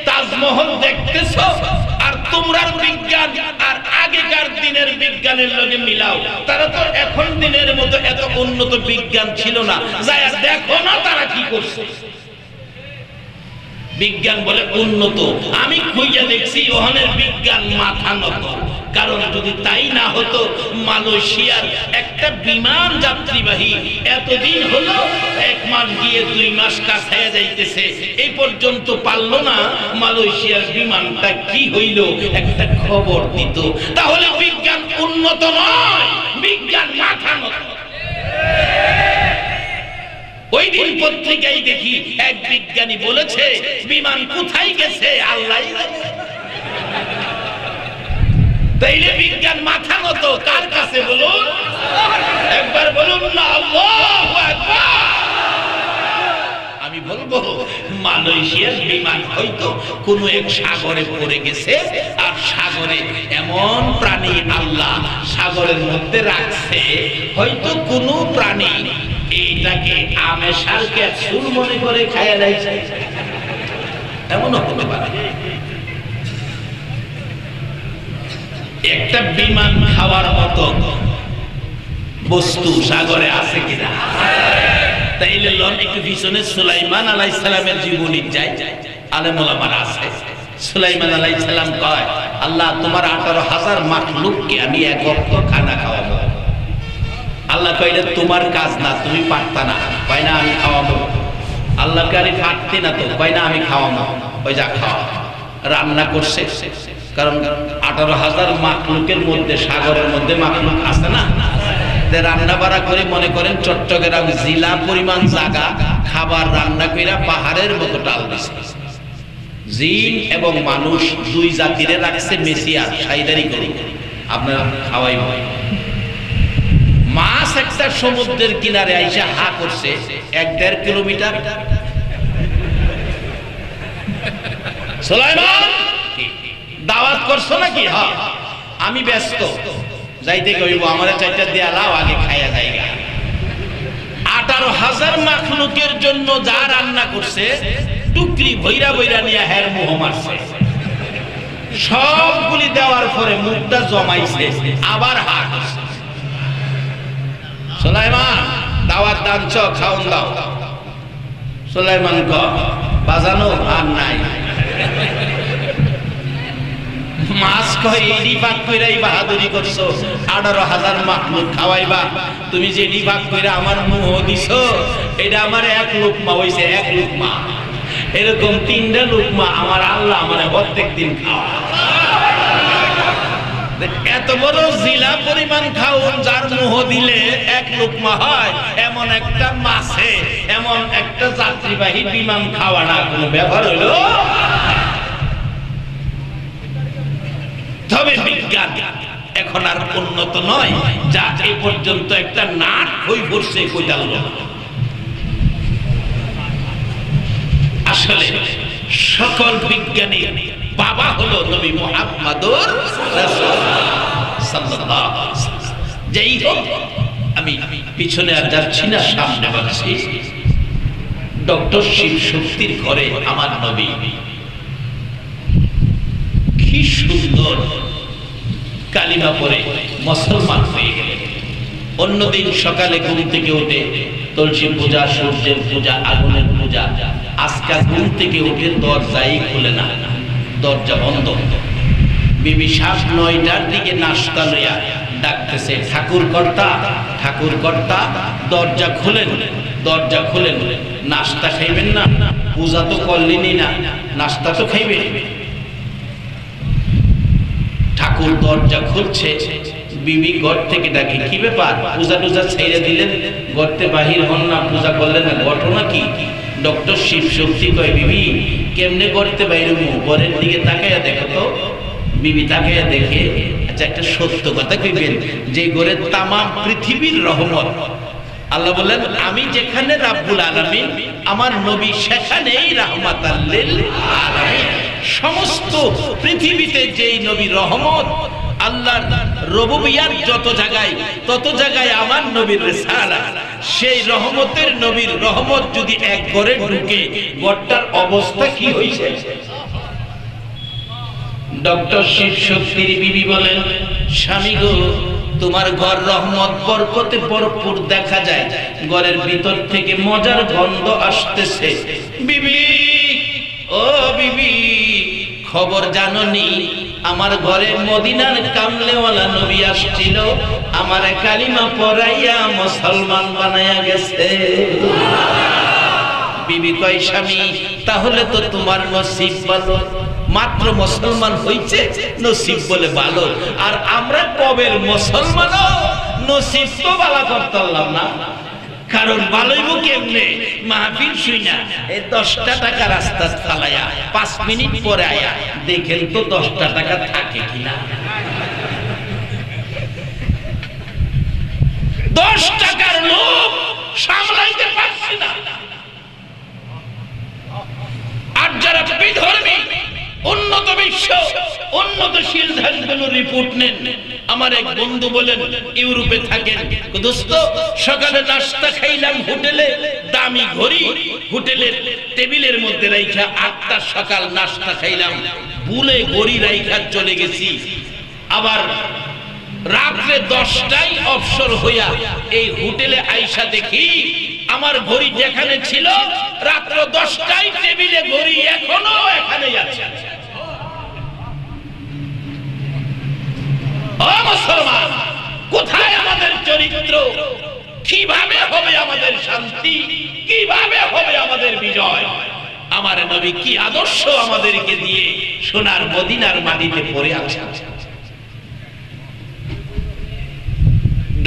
তাজমহল দেখতেছো আর তোমরার বিজ্ঞান আর আগেকার দিনের বিজ্ঞানের লগে মিলাও, তারা তো এখন দিনের মতো এত উন্নত বিজ্ঞান ছিল না। যাই দেখো না তারা কি করছে। বিজ্ঞান বলে উন্নত, আমি খুঁজে দেখছি ওখানের বিজ্ঞান মাথা নত। কারণ যদি তাই না হতো, মালয়েশিয়ার একটা বিমান যাত্রীবাহী এতদিন হলো 1 মাস গিয়ে 2 মাস কাছে যাইতেছে, এই পর্যন্ত পারলো না মালয়েশিয়ার বিমানটা কি হইল একটা খবর দিত। তাহলে বিজ্ঞান উন্নত নয়, বিজ্ঞান মাথা নত। ওই দিন পত্রিকায় দেখি এক বিজ্ঞানী বলেছে বিমান কোথায় গেছে আল্লাহ জানে। তাইলে বিজ্ঞান মাথা নত কার কাছে বলুন? একবার বলুন না আল্লাহু আকবার। আমি বলবো মালয়েশিয়ার বিমান হয়তো কোনো এক সাগরে পড়ে গেছে, আর সাগরে এমন প্রাণী আল্লাহ সাগরের মধ্যে রাখছে, হয়তো কোনো প্রাণী এইটাকে আমেশার ক্যাপসুল মনে করে খাইয়া যাইছে, এমনও হতে পারে। একটা বিমান খাওয়ার মতো বস্তু সাগরে আছে কিনা? তাইলে লন একটু পিছনে সুলাইমান আলাইহিস সালামের জীবনী যায়, আলেম ওলামারা আছে। সুলাইমান আলাইহিস সালাম কয়, আল্লাহ তোমার 18,000 মাখলুককে আমি এক ওয়াক্ত খানা খাওয়াবো। আল্লাহ কয় এটা তোমার কাজ না, তুমি পারতা না। কয় না আমি খাওয়াবো। আল্লাহ কারি পারতে না তো? কয় না আমি খাওয়াবো। ওই যা খাওয়া। রান্না করছে, কারণ 18,000 মাখলুকের মধ্যে সাগরের মধ্যে মাখলুক আছে না, রান্না বাড়া করে মনে করেন চট্টগ্রাম জেলা পরিমাণ জায়গা খাবার রান্না কইরা পাহাড়ের মতো ডাল দিছে। জিন এবং মানুষ 2 জাতিরে রাখছে মেসিয়ার সাইদারি করে আপনারা খাওয়াইব। মাছ একটা সমুদ্রের কিনারে আইসা হা করছে 1-1.5 কিলোমিটার। সুলাইমান দাওয়াত করছো নাকি? হ্যাঁ আমি ব্যস্ত, যাইতে কইব আমারে 4টা দিয়া লাও, আগে খাইয়া যাইগা। 18,000 মাখলুকের জন্য যা রান্না করছে টুকরি ভৈরা ভৈরা নিয়ে হের মোহ মারছে। সবগুলি দেওয়ার পরে মুখটা জমাইছে, আবার হা করছে। সুলাইমান দাওয়াত দানছ, খাওন দাও। সুলাইমান ক বাজানো আর নাই। মাছ কয় এডি ভাগ কইরাই বাহাদুরি করছো, 18,000 মাখলুক খাওয়াইবা, তুমি যে এডি ভাগ কইরা আমার মুহ দিছো, এটা আমার 1 লোকমা হইছে, 1 লোকমা। এরকম 3টা লোকমা আমার আল্লাহ আমারে প্রত্যেক দিন খাওয়া। এত বড় জিলা পরিমাণ খাওন যার মুহ দিলে 1 লোকমা হয়, এমন একটা মাছে এমন একটা যাত্রীবাহী বিমান খাওয়া না কোনো ব্যাপার হইলো? তবে বিজ্ঞান এখন আর উন্নত নয়, যা এই পর্যন্ত একটা নাট হই পড়ছে কইতাল। আসলে সকল বিজ্ঞানী বাবা হলো নবী মুহাম্মদুর রাসূলুল্লাহ সাল্লাল্লাহু আলাইহি ওয়াসাল্লাম। যেই হোক, আমি পিছনে আর যাচ্ছি না, সামনে বলছি। ডক্টর শিব শক্তির ঘরে আমার নবী কি সুন্দর কালিমা পড়ে মুসলমান হয়ে গেলেন। অন্যদিন সকালে ঘুম থেকে উঠে তুলসী পূজা, সূর্যের পূজা, আগুনের পূজা, আজকে ঘুম থেকে উঠে দরজাই খুলে না, দরজা বন্ধ। বিবি সাপ 9টার দিকে নাস্তা লইয়া ডাকতেছে, ঠাকুর কর্তা, ঠাকুর কর্তা, দরজা খুলেন, দরজা খুলেন, নাস্তা খাইবেন না? পূজা তো করলেনই না, নাস্তা তো খাইবেন। ঠাকুর দরজা খুলছে, বিবি ঘর থেকে ডাকে, কি ব্যাপার, পূজা টুজা ছেড়ে দিলেন, গর্তে বাহির হন না, পূজা করলেন না, ঘটনা কি? ডক্টর শিব শক্তি কয়, বিবি কেমনে করতে বাইরে, ঘরের দিকে তাকাইয়া দেখো তো। বিবি তাকাইয়া দেখে, আচ্ছা একটা সত্য কথা কইবেন, যে ঘরের তামাম পৃথিবীর রহমত, আল্লাহ বলেন আমি যেখানে রাব্বুল আলামিন, আমার নবী সেখানেই রাহমাতাল লিল আলামিন। সমস্ত পৃথিবীতে যেই নবী রহমত, আল্লাহর রুবুবিয়্যাত যত জায়গায়, তত জায়গায় আমার নবীর রিসালাত। সেই রহমতের নবীর রহমত যদি এক ঘরে ঢুকে, ঘরটার অবস্থা কি হইছে? ডক্টর শিব শক্তির বিবি বলেন, স্বামী গো, তোমার ঘর রহমত বরকতে ভরপুর দেখা যায়, ঘরের ভিতর থেকে মজার গন্ধ আসতেছে। বিবি, ও বিবি, খবর জানোনি? আমার ঘরে মদিনার কামলেওয়ালা নবী আসছিল, আমার কালিমা পড়াইয়া মুসলমান বানায়া গেছে। বিবি কয়, স্বামী তাহলে তো তোমার নসিব ভালো, মাত্র মুসলমান হইছে, নসিব বলে ভালো। আর আমরা কবের মুসলমান, নসিব তো ভালো করতাম না। কারণ ভালোইব কেমনে? মাহফিল শুইনা এই 10টা টাকা রাস্তা চালায়া 5 মিনিট পরে আয়া দেখেন তো 10টা টাকা থাকে কিনা। 10 টাকার লোভ সামলাইতে পারছি না। আর যারা বিধর্মী, উন্নত বিশ্ব, উন্নতশীল দেশগুলোর রিপোর্ট নেন। আমার এক বন্ধু বলেন, ইউরোপে থাকেন, দোস্ত সকালে নাস্তা খাইলাম হোটেলে, দামি ঘড়ি হোটেলের টেবিলের মধ্যে রাইখা 8টা সকাল নাস্তা খাইলাম, ভুলে ঘড়ি রাইখা চলে গেছি। আবার রাত্রে 10টায় অবসর হইয়া এই হোটেলে আইসা দেখি আমার ঘড়ি যেখানে ছিল রাত্র 10টায় টেবিলে ঘড়ি এখনো এখানেই আছে। ও মুসলমান, কোথায় আমাদের চরিত্র? কিভাবে হবে আমাদের শান্তি? কিভাবে হবে আমাদের বিজয়? আমার নবী কি আদর্শ আমাদেরকে দিয়ে সোনার মদিনার মাটিতে পড়ে আছে।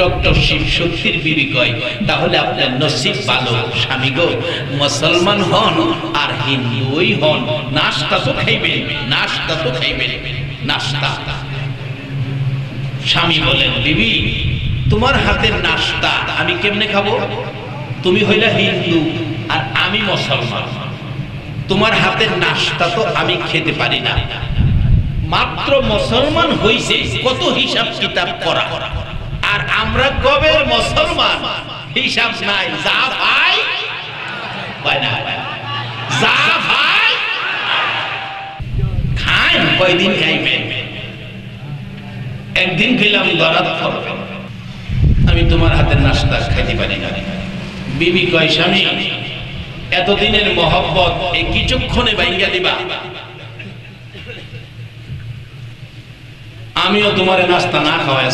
ডক্টর শিব শক্তির বিবি কয়, তাহলে আপনার নসিব ভালো স্বামী গো, মুসলমান হন আর হিন্দুই হন, নাস্তা তো খাইবেন, নাস্তা তো খাইবেন, নাস্তা। স্বামী বলেন, বিবি তোমার হাতের নাস্তা আমি কেমনে খাবো? তুমি হইলা হিন্দু আর আমি মুসলমান, তোমার হাতের নাস্তা তো আমি খেতে পারি না। মাত্র মুসলমান হইছে, কত হিসাব কিতাব করা, আর আমরা কবে মুসলমান, হিসাব নাই, যা ভাই ভাই না, যা ভাই খাই, কয়দিন খাইবেন? একদিন খেলাম ধরা পড়বে, আমি তোমার হাতের নাস্তা খাইতে পারি না। বিবি কয়, স্বামী এতদিনের মহব্বত এই কিছুক্ষণে ভাঙ্গা দিবা? আমিও তোমার নাস্তা না খাওয়ায়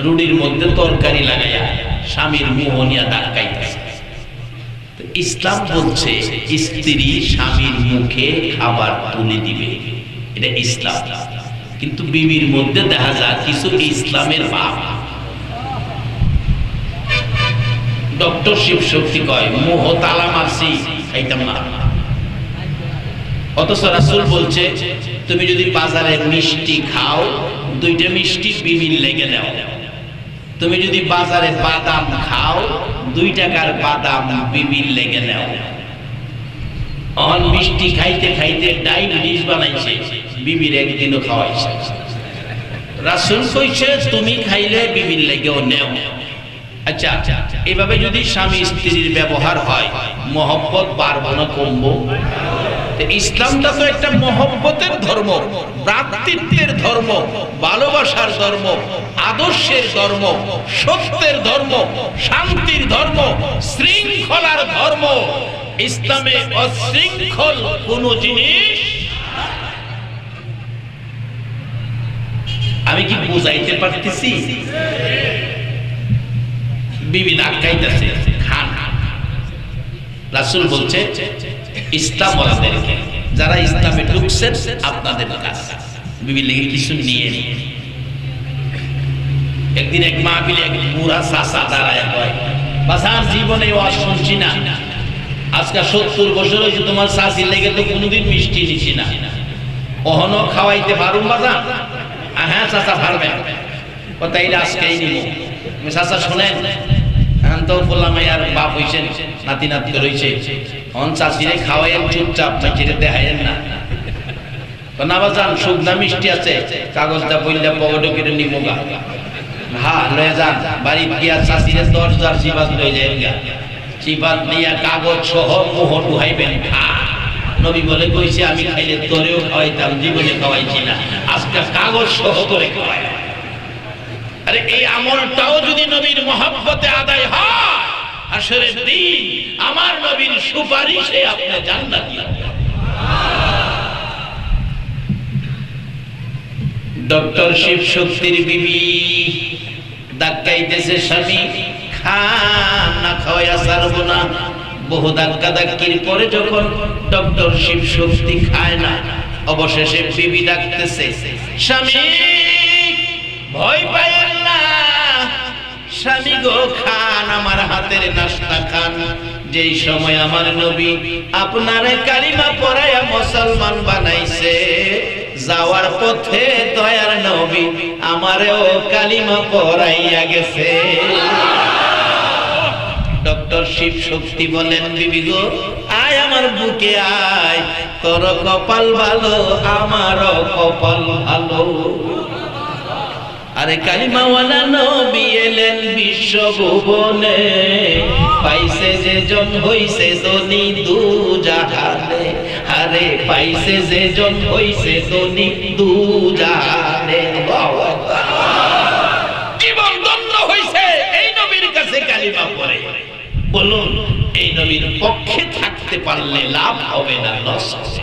রুটির মধ্যে তরকারি লাগাইয়া স্বামীর মোহনিয়া ডাকাইতেছে। ইসলাম বলছে স্ত্রী স্বামীর মুখে খাবার তুলে দিবে, এটা ইসলাম। কিন্তু বিবির মধ্যে দেখা যায় কিছু ইসলামের ভাব। ডক্টর শিব শক্তি কয়, মোহ তালা মারছি, খাইতাম না। অথচ রাসূল বলছে, তুমি যদি বাজারে মিষ্টি খাও, 2টা মিষ্টি বিবির লেগে দাও। তুমি যদি বাজারে বাদাম খাও, 2 টাকার বাদাম বিবির লেগে দাও। অন মিষ্টি খাইতে খাইতে ডায়াবেটিস বানাইছে, বিবির একদিনও খাওয়াইছে। রাসূল কইছে, তুমি খাইলে বিবির লেগেও নেও। আচ্ছা, এভাবে যদি স্বামী স্ত্রীর ব্যবহার হয়, মহব্বত বাড়বো না কমবো? ইসলামটা তো একটা মহব্বতের ধর্ম, ভ্রাতৃত্বের ধর্ম, ভালোবাসার ধর্ম, আদর্শের ধর্ম, সত্যের ধর্ম, শান্তির ধর্ম, শৃঙ্খলার ধর্ম। ইসলামে অশৃঙ্খল কোন জিনিস আমি কি বুঝাইতে পারতেছি? বিবি ডাকাইতেছে খান, রাসূল বলছে ইসলাম ওয়ালাদেরকে, যারা ইসলামে ঢুকছেন আপনাদের কাজ বিবি লেগে কিছু নিয়ে নিয়ে। একদিন এক মাহফিলে এক বুড়া চাচা দাঁড়ায় কয়, বাসার জীবনে ওয়াজ শুনছি না, আজকে 70 বছর হয়েছে, তোমার চাচির লেগে তো কোনোদিন মিষ্টি নিছি না, কখনো খাওয়াইতে পারুম বাজার? হ্যাঁ চাচা পারবেন, তাইলে আজকেই নিব। চাচা শোনেন, তো বললাম আর বাপ হইছেন, নাতি নাতি রয়েছে, অন চাচিরে খাওয়াইয়েন চুপচাপ, চাচিরে দেখাইয়েন না। না বাজান শুকনা মিষ্টি আছে, কাগজটা বললে পকেটে কেটে নিব গা। হ্যাঁ লয়ে যান, বাড়ি গিয়া চাচিরে 10 jar চিবাত লয়ে যায় গা, চিবাত নিয়া কাগজ সহ মুহ ডুহাইবেন। নবী বলে কইছে আমি খাইলে তোরেও খাওয়াইতাম, জীবনে খাওয়াইছি না, আজকে কাগজ সহ করে খাওয়াই। আরে এই আমলটাও যদি নবীর মহব্বতে আদায় হয়, হাশরের দিন আমার নবীর সুপারিশে আপনি জান্নাতি হবেন। ডক্টর শিব শক্তির বিবি ডাকাইতেছে স্বামী, খান না খাওয়াইয়া ছাড়বো না। বহু ধাক্কা ধাক্কির পরে যখন ডক্টর শিব শক্তি খায় না, অবশেষে বিবি ডাকতেছে, স্বামী ভয় পায়েন না, স্বামী গো খান, আমার হাতের নাস্তা খান। যেই সময় আমার নবী আপনারে কালিমা পড়াইয়া মুসলমান বানাইছে, যাওয়ার পথে দয়ার নবী আমারেও কালিমা পড়াইয়া গেছে। ডক্টর শিব শক্তি বলেন, বিবি গো আয় আমার বুকে আয়, তোর কপাল ভালো আমারও কপাল ভালো। আরে কালিমাওয়ালা নবী এলেন বিশ্বভুবনে, পাইছে যে জন হইছে ধনী দু জাহানে। আরে পাইছে যে জন হইছে ধনী দু জাহানে। জীবন ধন্য হইছে এই নবীর কাছে কালিমা পড়ে। বলুন এই নবীর পক্ষে থাকতে পারলে লাভ হবে না লস হবে?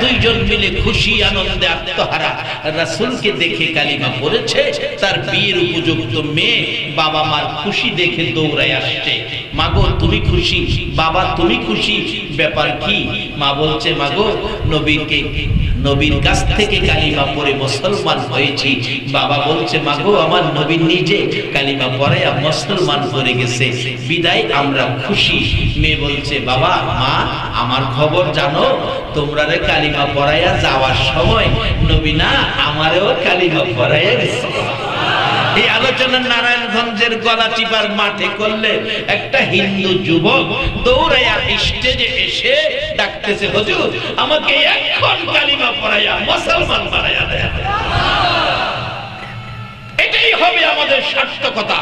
দুইজন মিলে খুশি আনন্দে আত্মহারা রাসূলকে দেখে কালিমা পড়েছে, তার বিয়ের উপযুক্ত মেয়ে বাবা মার খুশি দেখে দৌড়ায় আসছে, মাগো তুমি খুশি, বাবা তুমি খুশি, ব্যাপার কি? মা বলছে মাগো নবীর কাছ থেকে কালিমা পড়ে মুসলমান হয়েছি। বাবা বলছে মাগো আমার নবী নিজে কালিমা পড়ায়া মুসলমান হয়ে গেছে, বিদায় আমরা খুশি। মেয়ে বলছে বাবা মা আমার খবর জানো, তোমরা রে কালিমা পড়ায়া যাওয়ার সময় নবী না আমারেও কালিমা পড়ায়া গেছে। এই আলোচনা নারায়ণগঞ্জের গলাচিপার মাঠে করলে একটা হিন্দু যুবক দৌড়াইয়া স্টেজে এসে ডাকতেছে, হুজুর আমাকে এখন কালিমা পড়াইয়া মুসলমান বানাইয়া দেয়। এটাই হবে আমাদের সার্থকতা।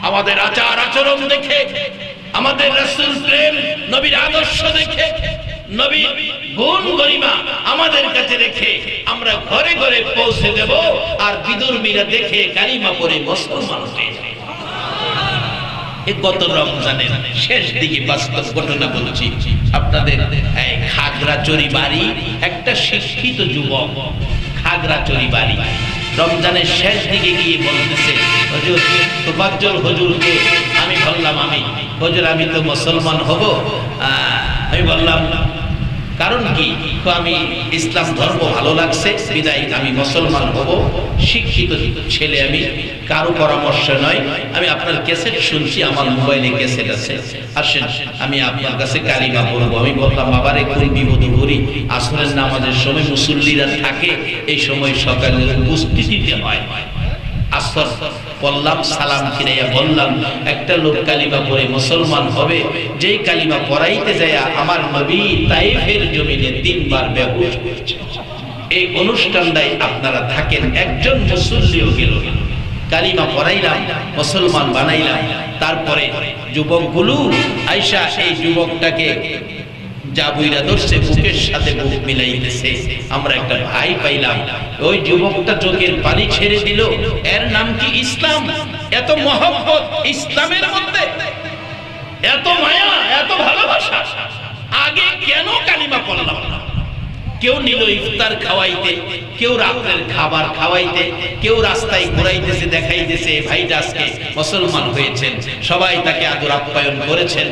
আমাদের আচার আচরণ দেখে, আমাদের রাসূল প্রেম নবীর আদর্শ দেখে, নবীর গুণ গরিমা আমাদের কাছে রেখে আমরা ঘরে ঘরে পৌঁছে দেব, আর বিদুর্মীরা দেখে কালিমা পড়ে মুসলমান হয়ে যাবে। এই গত রমজানের শেষ দিকে বাস্তব ঘটনা বলছি আপনাদের। খাগড়াছড়ি বাড়ি একটা শিক্ষিত যুবক, খাগড়াছড়ি বাড়ি, রমজানের শেষ দিকে গিয়ে বলতেছে, হুজুর তোফাজ্জল হুজুরকে আমি বললাম, হুজুর আমি তো মুসলমান হব। আমি বললাম কারণ কি? আমি ইসলাম ধর্ম ভালো লাগছে বিদায় আমি মুসলমান হব, শিক্ষিত ছেলে আমি, কারো পরামর্শ নয়, আমি আপনার ক্যাসেট শুনছি, আমার মোবাইলে ক্যাসেট আছে, আসেন আমি আপনার কাছে কালিমা পড়বো। আমি বললাম বাবারে কোন বিপদে করি, আসরের নামাজের সময় মুসল্লিরা থাকে, এই সময় সকালে উপস্থিতিতে হয়। আসর পড়লাম, সালাম ফিরাইয়া বললাম একটা লোক কালিমা পড়ে মুসলমান হবে, যেই কালিমা পড়াইতে যায় আমার নবী তাইফের জমিনে 3 বার বেহুশ হয়েছে। এই অনুষ্ঠানটাই আপনারা থাকেন, একজন মুসল্লিও গেল না, কালিমা পড়াইলাম, মুসলমান বানাইলাম। তারপরে যুবকগুলো আয়েশা এই যুবকটাকে যা বুইরা ধরছে বুকের সাথে বুক মিলাইতেছে। আমরা একটা ভাই পাইলাম, ওই যুবকটা চোখের পানি ছেড়ে দিল। এর নাম কি ইসলাম। এত মহব্বত ইসলামের মধ্যে, এত মায়া, এত ভালোবাসা। আগে কেন কালিমা পড়লাম না? কেউ নিল ইফতার খাওয়াইতে, কেউ রাতের খাবার খাওয়াইতে, কেউ রাস্তায় ঘুরাইতেছে, দেখাইতেছে ভাইটা আজকে মুসলমান হয়েছেন। সবাই তাকে আদর আপ্যায়ন করেছেন।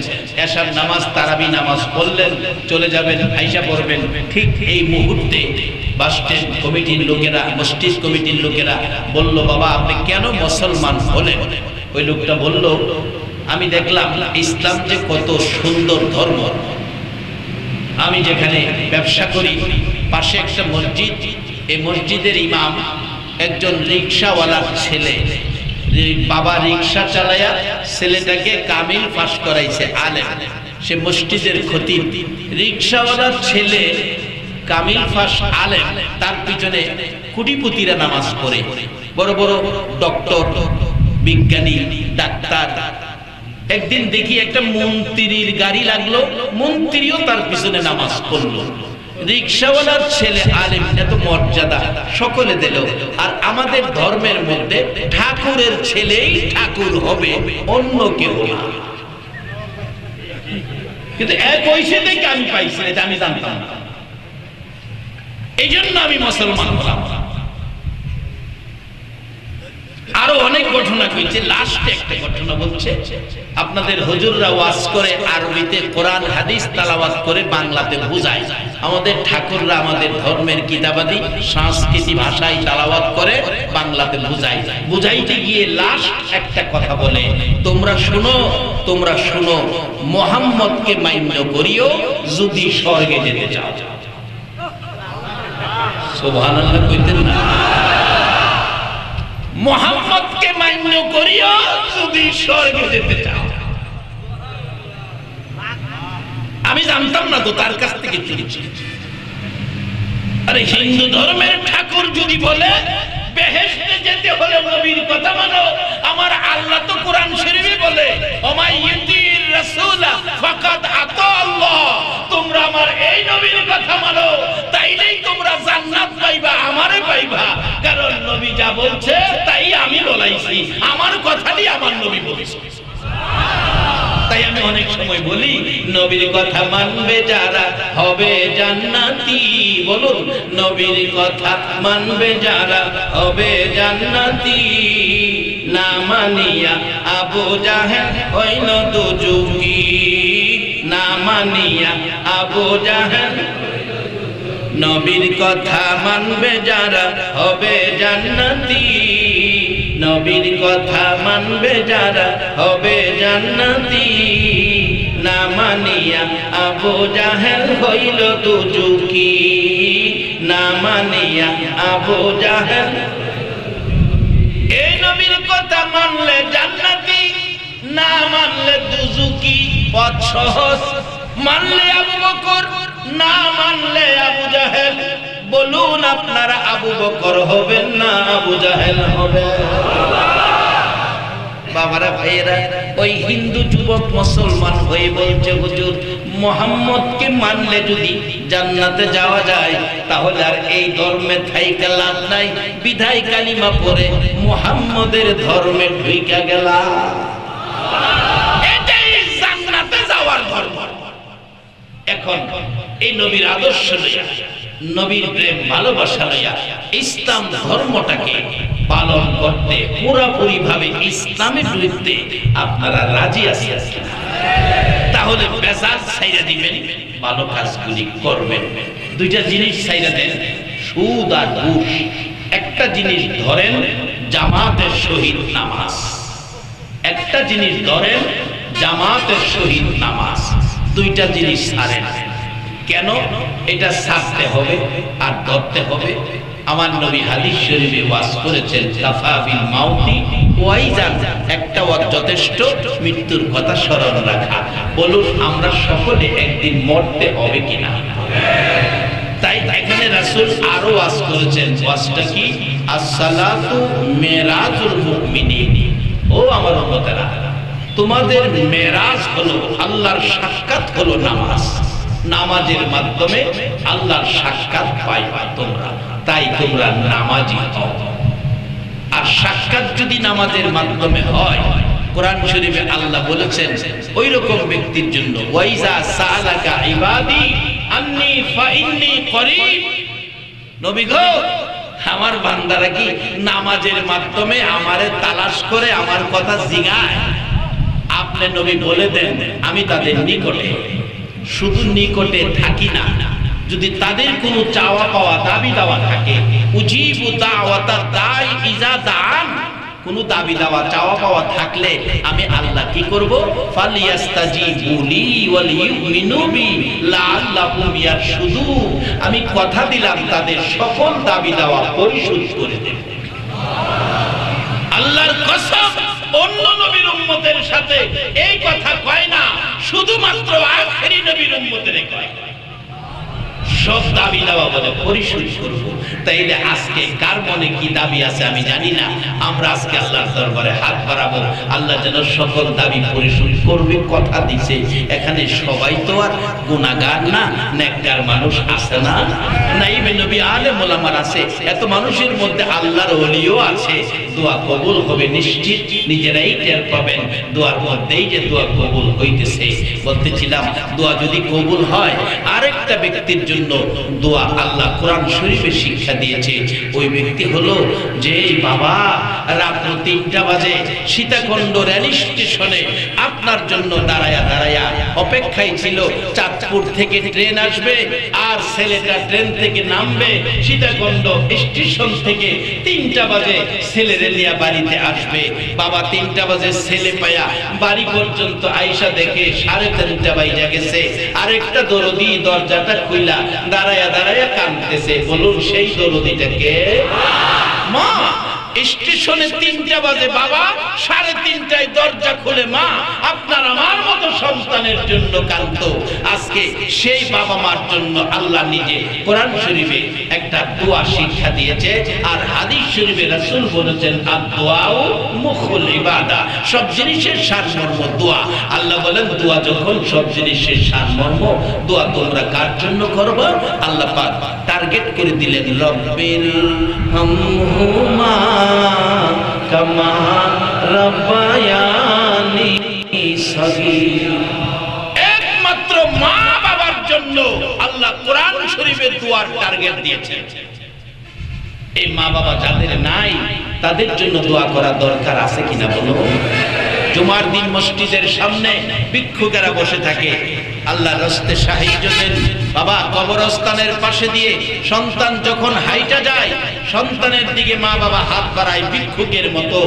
এশার নামাজ, তারাবি নামাজ পড়লেন, চলে যাবেন, আইসা পড়বেন। ঠিক এই মুহূর্তে বাস স্ট্যান্ড কমিটির লোকেরা, মসজিদ কমিটির লোকেরা বলল, বাবা আপনি কেন মুসলমান হলেন? ওই লোকটা বলল, আমি দেখলাম ইসলাম যে কত সুন্দর ধর্ম। আমি যেখানে ব্যবসা করি পাশে একটা মসজিদ, এই মসজিদের ইমাম একজন রিকশাওয়ালার ছেলে। বাবা রিকশা চালায়া ছেলেটাকে কামিল পাস করাইছে, আলেম। সে মসজিদের খতিব। রিকশাওয়ালার ছেলে কামিল পাস, আলেম। তার পিছনে কোটিপতিরা নামাজ পড়ে, বড় বড় ডক্টর, বিজ্ঞানী, ডাক্তার। একদিন দেখি একটা মন্ত্রীর গাড়ি লাগলো, মন্ত্রীও তার পিছনে নামাজ পড়লো। রিকশাওয়ালার ছেলে আলেম, এত মর্যাদা সকলে দিল। আর আমাদের ধর্মের মধ্যে ঠাকুরের ছেলেই ঠাকুর হবে, অন্য কেউ না। কিন্তু এক পয়সা থেকে আমি পাইছি, এটা আমি জানতাম না। এই জন্য আমি মুসলমান হলাম। আরো অনেক ঘটনা হয়েছে, লাস্টে একটা ঘটনা বলছে। আপনাদের হুজুররা ওয়াজ করে আরবিতে কোরআন হাদিস তেলাওয়াত করে বাংলাতে বুঝায়। আমাদের ঠাকুররা আমাদের ধর্মের কিতাবাদি সংস্কৃতি ভাষায় তেলাওয়াত করে বাংলাতে বুঝায়। বুঝাইতে গিয়ে লাস্ট একটা কথা বলে, তোমরা শুনো, তোমরা শুনো, মুহাম্মদকে মান্য করিও যদি স্বর্গে যেতে চাও। সুবহানাল্লাহ কইতেন না? মুহাম্মদকে মান্য করিও যদি স্বর্গে যেতে চাও। আমি জানতাম না তো, তার কাছ থেকে শুনেছি। আরে হিন্দু ধর্মের ঠাকুর যদি বলে বেহেশতে যেতে হলে নবীর কথা মানো, আমার আল্লাহ তো কোরআন শরীফে বলে ওমাই ইউতির রাসূলা ফাকাদ আতা আল্লাহ। তোমরা আমার এই নবীর কথা মানো, তাইলেই তোমরা জান্নাত পাইবা, আমারে পাইবা। কারণ নবী যা বলছে তাই আমি বলাইছি, আমার কথাই আমার নবী বলেছে। তাই আমি অনেক সময় বলি, নবীর কথা মানবে যারা হবে জান্নাতি। বলুন, নবীর কথা মানবে যারা হবে জান্নাতি। না মানিয়া আবু জাহেল হইল দুজুকি। না মানিয়া আবু জাহেল। নবীর কথা মানবে যারা হবে জান্নাতি। নবীর কথা মানবে যারা হবে জান্নাতি। না মানিয়া আবু জাহেল হইল দুজুকি। না মানিয়া আবু জাহেল। এই নবীর কথা মানলে জান্নাতি, না মানলে দুজুকি। পথ সহজ, মানলে আবু বকর, না মানলে আবু জাহেল। বলুন আপনারা আবু বকর হবেন না আবু জাহেল হবে? বাবারা, ভাইয়েরা, ওই হিন্দু যুবক মুসলমান হয়ে বলছে, হুজুর মুহাম্মদকে মানলে যদি জান্নাতে যাওয়া যায়, তাহলে আর এই ধর্মে থাইকা লাভ নাই। বিধায় কালিমা পড়ে মুহাম্মদের ধর্মে ঢুইকা গেলাম। এটাই জান্নাতে যাওয়ার ধর্ম। এখন এই নবীর আদর্শ লইয়া, নবীর প্রেম ভালোবাসা লইয়া ইসলাম ধর্মটাকে পালন করতে, পুরোপুরি ভাবে ইসলামের বিরুদ্ধে আপনারা রাজি আছেন? তাহলে বেজার ছাইরা দিবেন, ভালো কাজগুলি করবেন। দুইটা জিনিস ছাইরা দেন, সুদ আর ঘুষ। একটা জিনিস ধরেন, জামাতের সহিত নামাজ। একটা জিনিস ধরেন, জামাতের সহিত নামাজ। দুইটা জিনিস ছাড়েন। কেন এটা ছাড়তে হবে আর ধরতে হবে? আমার নবী হাদিস শরীফে ওয়াজ করেছেন, কাফা বিল মাউতি ওয়াইজান। একটা ওয়াজ যথেষ্ট, মৃত্যুর কথা স্মরণ রাখা। বলুন, আমরা সকলে একদিন মরতে হবে কিনা? তাই এখানে রাসূল আরো ওয়াজ করেছেন। ওয়াজটা কি? আসসালাতু মিরাজুল মুমিনিন। ও আমার উম্মতেরা, তোমাদের মেরাজ হলো, আল্লাহর সাক্ষাৎ হলো নামাজ। নামাজের মাধ্যমে আল্লাহর সাক্ষাৎ পাইবা তোমরা, তাই তোমরা নামাজি হও। আর সাক্ষাৎ যদি নামাজের মাধ্যমে হয়, কোরআন শরীফে আল্লাহ বলেছেন ওই রকম ব্যক্তির জন্য, ওয়াইজা সালাকা ইবাদি আন্নী ফাইন্নী করিব, নবী গো আমার বান্দারা কি নামাজের মাধ্যমে আমারে তালাশ করে আমার কথা জিগায়, আপনি নবী বলে দেন আমি তাদের নিকটে। শুধু নিকটে থাকি না, যদি তাদের কোনো চাওয়া পাওয়া দাবি দাওয়া থাকে, উজিবু দাওয়াতা দাই ইজা দান, কোন দাবি দাওয়া চাওয়া পাওয়া থাকলে আমি আল্লাহ কি করব, ফালিয়াস্তাজিবু লি ওয়াল ইউমিনু বি লাআল্লাহুম ইয়ারশুদুন, আমি কথা দিলাম তাদের সকল দাবি দাওয়া পরিশোধ করে দেব। আল্লাহর কসম, অন্য নবীর উম্মতের সাথে এই কথা কয় না, শুধুমাত্র আখেরি নবীর উম্মতের কয়, সব দাবি দাওয়া বলে পরিশোধ করব। তাইলে আজকে কার মনে কি দাবি আছে আমি জানি না, আমরা আজকে আল্লাহর দরবারে হাত বাড়াবো, আল্লাহ যেন সকল দাবি পরিশোধ করবে, কথা দিছে। এখানে সবাই তো আর গুনাহগার না, নেককার মানুষ আছে না, নাইবে নবী আলেম ওলামার আছে, এত মানুষের মধ্যে আল্লাহর ওলিও আছে। দোয়া কবুল হবে নিশ্চিত, নিজেরাই টের পাবেন দোয়ার মধ্যেই যে দোয়া কবুল হইতেছে। বলতেছিলাম দোয়া যদি কবুল হয়, আরেকটা ব্যক্তির জন্য দোয়া আল্লাহ কোরআন শরীফে শিক্ষা দিয়েছে। ওই ব্যক্তি হলো যে বাবা রাত ৩টা বাজে সীতাকুণ্ড রেল স্টেশনে আপনার জন্য দাঁড়ায়া দাঁড়ায়া অপেক্ষায় ছিল, চাঁদপুর থেকে ট্রেন আসবে আর ছেলেটা ট্রেন থেকে নামবে, সীতাকুণ্ড স্টেশন থেকে ৩টা বাজে ছেলে রেলিয়া বাড়িতে আসবে। বাবা ৩টা বাজে ছেলে পায়া বাড়ি পর্যন্ত আইসা দেখে ৩:৩০ বাইজা গেছে। আরেকটা দরদি দরজাটা খুইলা দাঁড়ায়া দাঁড়ায়া কাঁদতেছে। বলুন সেই দরদিটাকে? মা। স্টেশনে ৩টা বাজে, বাবা ৩:৩০টায় দরজা খুলে মা আপনার আমার মতো সন্তানের জন্য কাঁদতো। আজকে সেই বাবা মার জন্য আল্লাহ নিজে কোরআন শরীফে একটা দোয়া শিক্ষা দিয়েছে, আর হাদিস শরীফে রাসূল বলেছেন আদ-দুআউ মুখুল ইবাদা, সব জিনিসের সারমর্ম দোয়া। আল্লাহ বলেন দোয়া যখন সব জিনিসের সারমর্ম, দোয়া তোমরা কার জন্য করবে? আল্লাহ পাক টার্গেট করে দিলেন রব্বিল হামহুমা কামা রাব্বায়ানি সগীর। একমাত্র মা বাবার জন্য আল্লাহ কোরআন শরীফের দোয়ার টার্গেট দিয়েছেন। এই মা বাবা যাদের নাই তাদের জন্য দোয়া করা দরকার আছে কিনা বলো? জুমার দিন মসজিদের সামনে ভিক্ষুকেরা বসে থাকে, আল্লাহ রাস্তে সাহায্য দেন। বাবা কবরস্থানের পাশে দিয়ে সন্তান যখন হাইটা যায়, সন্তানের দিকে মা বাবা হাত বাড়ায় ভিক্ষুকের মতো।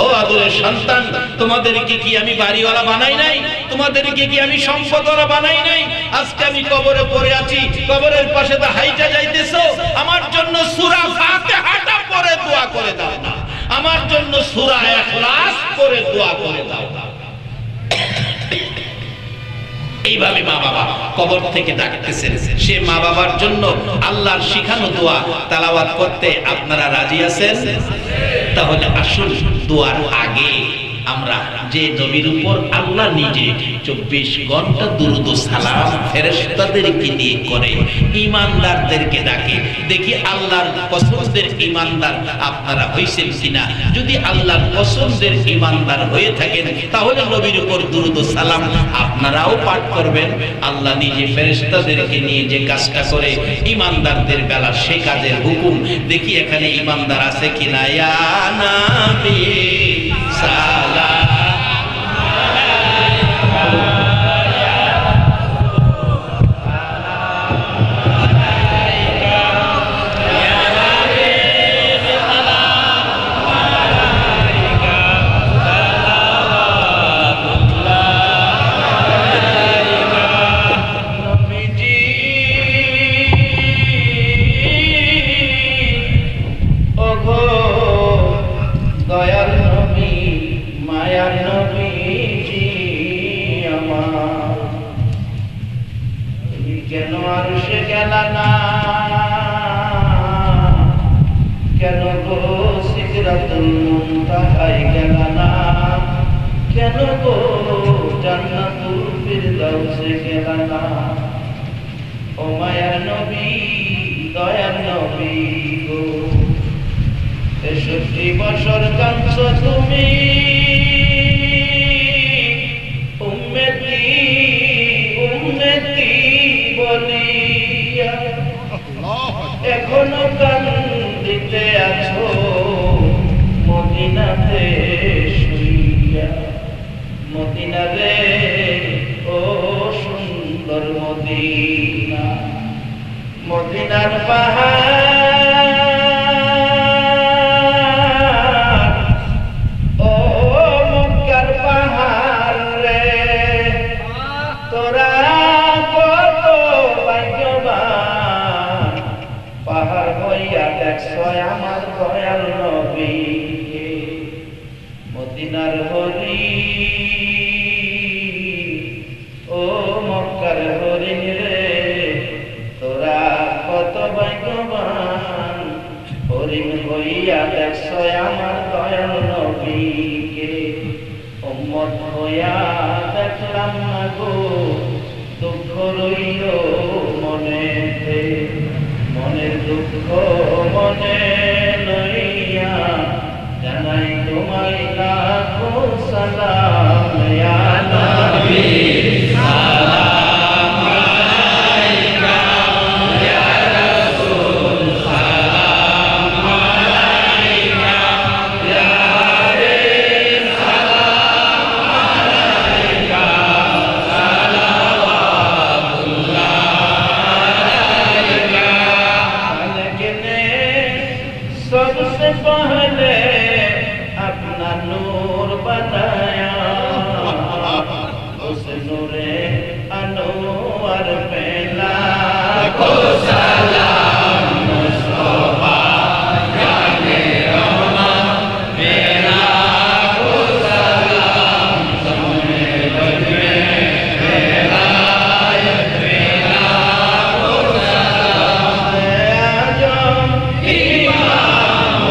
ও আদরের সন্তান, তোমাদেরকে কি আমি বাড়িওয়ালা বানাই নাই? তোমাদেরকে কি আমি সম্পদওয়ালা বানাই নাই? আজকে আমি কবরে পড়ে আছি, কবরের পাশে তো হাইটা যাইতেছো, আমার জন্য সূরা ফাতিহাটা পড়ে দোয়া করে দাও না, আমার জন্য সূরা ইখলাস পড়ে দোয়া করে দাও। এইভাবে মা বাবা কবর থেকে ডাকতেছেন। সে মা বাবার জন্য আল্লাহর শিখানো দোয়া তেলাওয়াত করতে আপনারা রাজি আছেন? তাহলে আসুন দোয়ার আগে আমরা যে নবীর উপর আল্লাহ নিজে 24 ঘন্টা দুরূদ ও সালাম ফেরেশতাদেরকে নিয়ে করে, ঈমানদারদেরকে ডাকে, দেখি আল্লাহর পছন্দের ঈমানদার আপনারা হইছেন কিনা। যদি আল্লাহর পছন্দের ঈমানদার হয়ে থাকেন তাহলে নবীর উপর দুরূদ ও সালাম আপনারাও পাঠ করবেন। আল্লাহ নিজে ফেরেশতাদেরকে নিয়ে যে কাজটা করে ঈমানদারদের বেলা, সেই কাজের হুকুম দেখি এখানে ঈমানদার আছে কিনা। ইয়া নবী সালাম ও মায়ার নবী দয়ার নবী গো ৬৩ বছর কাঁদছ তুমি উম্মতি উম্মতি বলিয়া এখনো কান্দিতে আছো মদিনাতে শুইয়া মদিনা রে ও সুন্দর মদিনা মদিনার পাহাড় ও মক্কার পাহাড় রে তোরা কত ভাগ্যবান পাহাড় হইয়া দেখছ আমার দয়াল নবীকে মদিনার হরি ও মক্কার হরিণ রে তোরা কত ভাগ্যবান হরিণ হইয়া দেখছ আমার দয়াল নবীকে উম্মত হইয়া দেখলাম না গো দুঃখ রইল মনেতে মনের দুঃখ মনে লইয়া জানাই তোমায় লাখো সালাম ইয়া নবী সালাম আলাইকা ইয়া রাসূল সালাম আলাইকা ইয়া হাবিব সালাম আলাইকা সালাওয়াতুল্লাহ আলাইকা আলগনে सबसे पहले अपना नूर बनाया उस नूरे अनवर पे लाखों सलाम मुस्तफा जाने रहमत मेरा लाखों सलाम सामने बजने मेरा लाखों सलाम आजम इमाम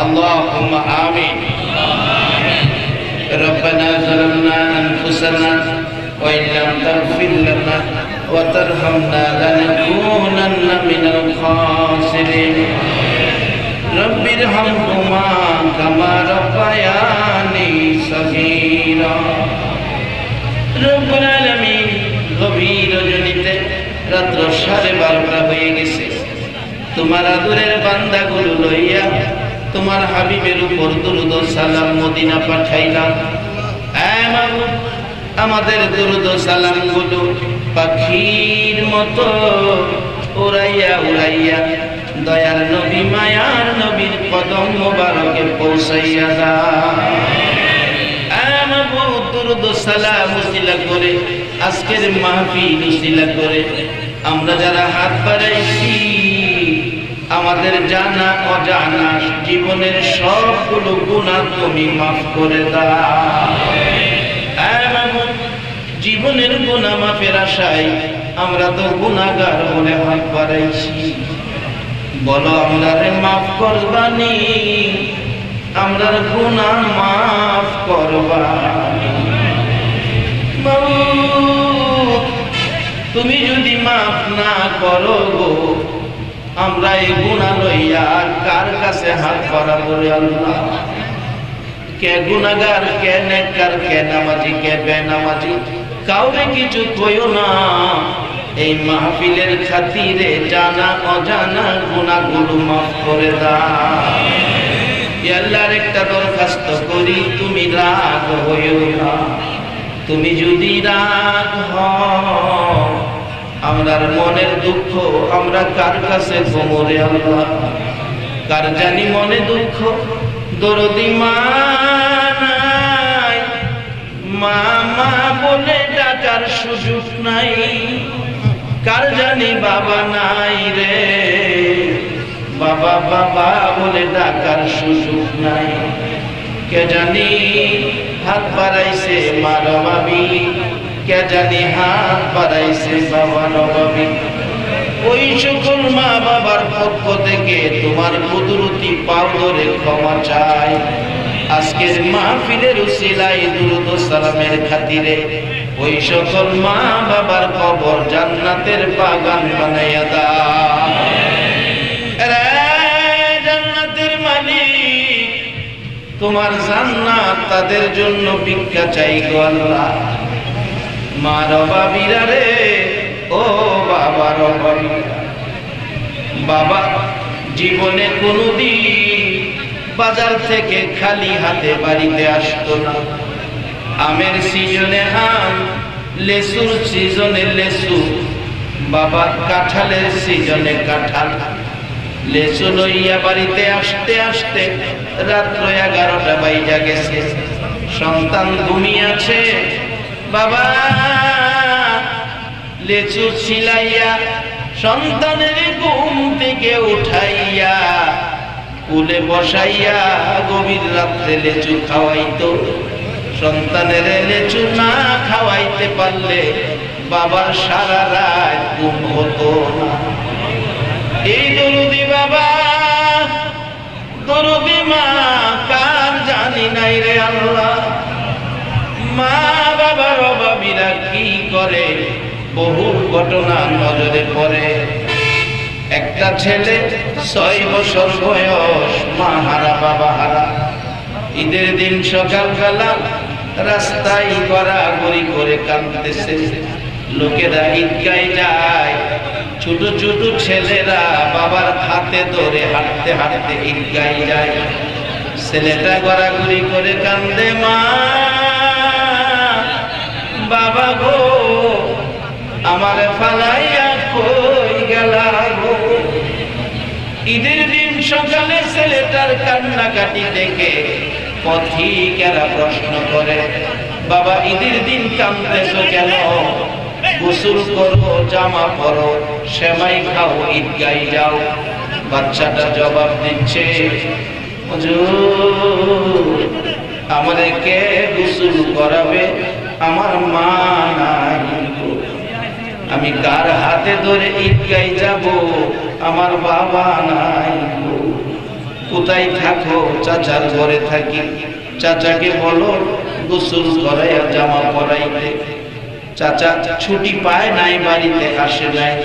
اللهم آمين ربنا ظلمنا أنفسنا وإن لم تغفر لنا وترحمنا لنكونن من الخاسرين رب ارحمهما كما ربياني صغيرا رب العالمين গভীর রজনীতে রাত্র 12:30 হয়ে গেছে তোমার আদরের বান্দাগুলো লইয়া তোমার হাবিবের উপর দরুদ ও সালাম মদিনা পাঠাইলাম এ মাবুদ আমাদের দরুদ ও সালাম গুলো পাখির মতো উড়াইয়া উড়াইয়া দয়ার নবী মায়ার নবীর কদম মোবারকে পৌঁছাইয়া দাও এ মাবুদ দরুদ ও সালাম উসিলা করে আজকের মাহফিল উসিলা করে আমরা যারা হাত বাড়াইছি আমাদের জানা অজানা জীবনের সবগুলো গুনাহ তুমি মাফ করে দাও জীবনের গুনাহ মাফের আশায় আমরা তো গুনাহগার বলে হাত বাড়াইছি বলো আমরারে মাফ করবানি আমরার গুনাহ মাফ করবানি মাওলা তুমি যদি মাফ না করো গো আমরা এই গুনাহ লইয়া কার কাছে হাত বাড়াবো রে আল্লাহ? কে গুনাহগার, কে নেককার, কে নামাজি, কে বেনামাজি, কাউরে কিছু কইও না। এই মাহফিলের খাতিরে জানা অজানা গুনাহগুলো মাফ করে দাও। ইয়া আল্লাহর একটা দরখাস্ত করি, তুমি রাগ হইও না। তুমি যদি রাগ হও, আমরার মনের দুঃখ আমরা কার কাছে গোমরে আল্লাহ? কার জানি মনে দুঃখ, দরদি মা নাই, মা মা বলে ডাকার সুযোগ নাই। কার জানি বাবা নাই রে, বাবা বাবা বলে ডাকার সুযোগ নাই। কে জানি হাত বাড়াইছে মা রবাবি, কে জানি হাত বাড়াইছে বাবা রবাবি। ওই সকল মা বাবার পক্ষ থেকে তোমার কুদরতি পাও ধরে ক্ষমা চাই। আজকের মাহফিলের উসিলায় দুরূদ ও সালামের খাতিরে ওই সকল মা বাবার কবর জান্নাতের বাগান বানাইয়া দাও। জান্নাতের মালিক, তোমার জান্নাত তাদের জন্য ভিক্ষা চাই গো আল্লাহ। মা রবাবিরা রে, ও বাবা রবাবিরা, বাবা জীবনে কোনোদিন বাজার থেকে খালি হাতে বাড়িতে আসতো না। আমের সিজনে আম, লেসুর সিজনে লেসু, বাবা কাঁঠালের সিজনে কাঁঠাল। লেসু লইয়া বাড়িতে আসতে আসতে রাত্র 11টা বাজে গেছে। সন্তান ঘুমিয়ে আছে, বাবা লেচু ছিলাইয়া সন্তানের ঘুম থেকে উঠাইয়া কুলে বসাইয়া গভীর রাত্রে লেচু খাওয়াইতো। সন্তানের লেচু না খাওয়াইতে পারলে বাবার সারা রাত ঘুম হতো না। এই দরদি বাবা, দরদি মা কার জানি নাই রে আল্লাহ। মা বাবার অভাবীরা কি করে, বহু ঘটনা নজরে পড়ে। একটা ছেলে 6 বছর বয়স, মা হারা বাবা হারা। ঈদের দিন সকালবেলা রাস্তায় গড়াগড়ি করে কাঁদতেছে। লোকেরা ঈদগায় যায়, ছোট ছোট ছেলেরা বাবার হাতে ধরে হাঁটতে হাঁটতে ঈদগায় যায়। ছেলেটা গড়াগড়ি করে কান্দে, মা বাবা গো আমারে ফালাইয়া কই গেলা গো। ঈদের দিন সকালে ছেলেটার কান্নাকাটি দেখে পথিকেরা প্রশ্ন করে, বাবা ঈদের দিন কাঁদতেছো কেন? গোসল করো, জামা পরো, সেমাই খাও, ঈদগায় যাও। বাচ্চাটা জবাব দিচ্ছে, হুজুর আমারে কে গোসল করাবে? আমার মা নাই, আমি কার হাতে ধরে ঈদগায় যাব? আমার বাবা নাই। কোথায় থাকো? চাচার ঘরে থাকি। চাচাকে বলো গোসল করাইয়া জামা পরাইতে। চাচা ছুটি পায় নাই, বাড়িতে আসে নাই।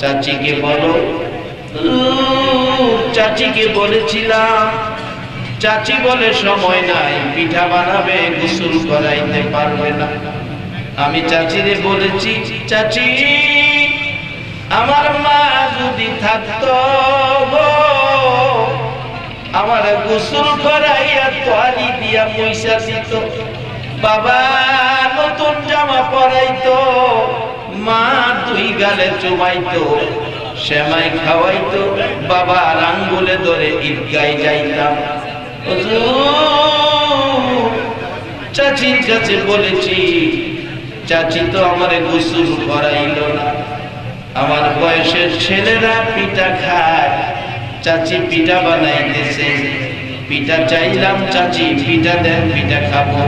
চাচিকে বলো, চাচিকে বলেছিলাম, চাচি বলে সময় নাই, পিঠা বানাবে, গোসল করাইতে পারবে না। আমি চাচিরে বলেছি, চাচি আমার মা যদি থাকতো গো, আমার গোসল করাইয়া তোয়ালি দিয়া পয়সা দিত, বাবা নতুন জামা পরাইতো, মা 2 গালে চুমাইতো, সেমাই খাওয়াইতো, বাবা আঙ্গুলে ধরে ঈদগায় যাইতাম। চাচির কাছে বলেছি, চাচি তো আমারে গোসল করাইলো না। আমার বয়সের ছেলেরা পিঠা খায়, চাচি পিঠা বানাইতেছে। পিঠা চাইলাম, চাচি পিঠা দেন, পিঠা খাবো।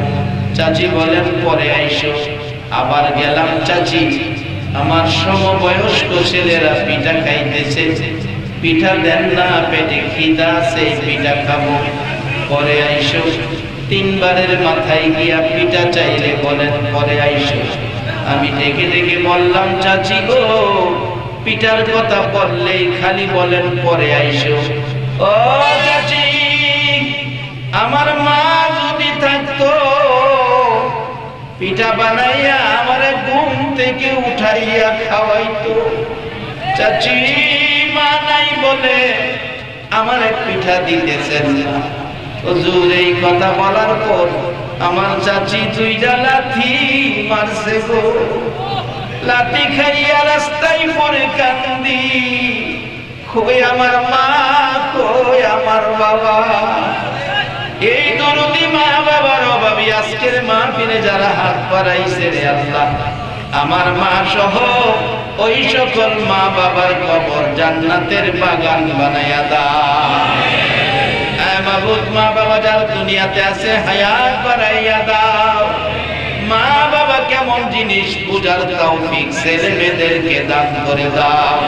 চাচি বলেন পরে আইসো। আবার গেলাম, চাচি আমার সমবয়স্ক ছেলেরা পিঠা খাইতেছে, পিঠা দেন না, পেটে খিদা আছে, পিঠা খাবো, পরে আইসো। 3 বারের মাথায় গিয়া পিঠা চাইলে বলেন পরে আইসো। আমি ডেকে ডেকে বললাম, চাচি গো পিতার কথা বললেই খালি বলেন পরে আইসো। ও চাচি, আমার মা যদি থাকতো পিঠা বানাইয়া আমারে ঘুম থেকে উঠাইয়া খাওয়াইতো। চাচি মা নাই বলে আমার এক পিঠা দিতেছেন না। হুজুর এই কথা বলার পর আমার চাচি দুইটা লাথি মারছে গো। লাথি খাইয়া রাস্তায় পড়ে কান্দি, কই আমার মা, কই আমার বাবা। এই দরদি মা বাবার অভাবী আজকের মাহফিলে যারা হাত বাড়াইছে রে আল্লাহ, আমার মা সহ ওই সকল মা বাবার কবর জান্নাতের বাগান বানায়া দাও। মাবুদ, মা বাবা যারা দুনিয়াতে আছে হায়াত বাড়াইয়া দাও। মা বাবা কেমন জিনিস বুঝার তৌফিক ছেলে মেয়েদেরকে দান করে দাও।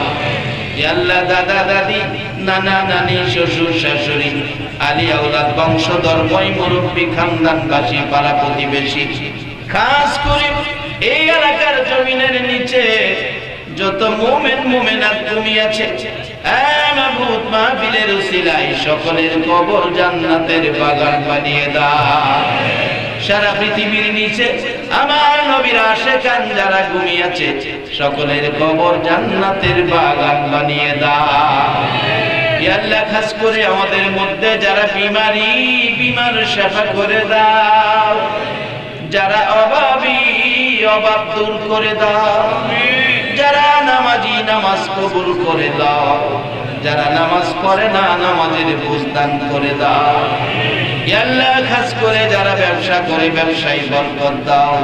আল্লাহ দাদা দাদি, নানা নানি, শ্বশুর শাশুড়ি, আলী আওলাদ, বংশধর, বই মুরব্বী, খানদানবাসী, পাড়া প্রতিবেশী, খাস করে এই এলাকার জমিনের নিচে যত মুমিন মুমিনাত তুমি আছে, মাবুদ মাহফিলের উসিলায় সকলের কবর জান্নাতের বাগান বানিয়ে দাও। সারা পৃথিবীর নিচে আমার নবীর আশিকান যারা ঘুমিয়ে আছে সকলের কবর জান্নাতের বাগান বানিয়ে দাও। ইয়া আল্লাহ, খাস করে আমাদের মধ্যে যারা বিমার সেবা করে দাও, যারা অভাবী অভাব দূর করে দাও, যারা নামাজি নামাজ কবুল করে দাও, যারা নামাজ পড়ে না নামাজের বুঝদান করে দাও। ইয়া আল্লাহ, খাস করে যারা ব্যবসা করে ব্যবসায় বরকত দাও,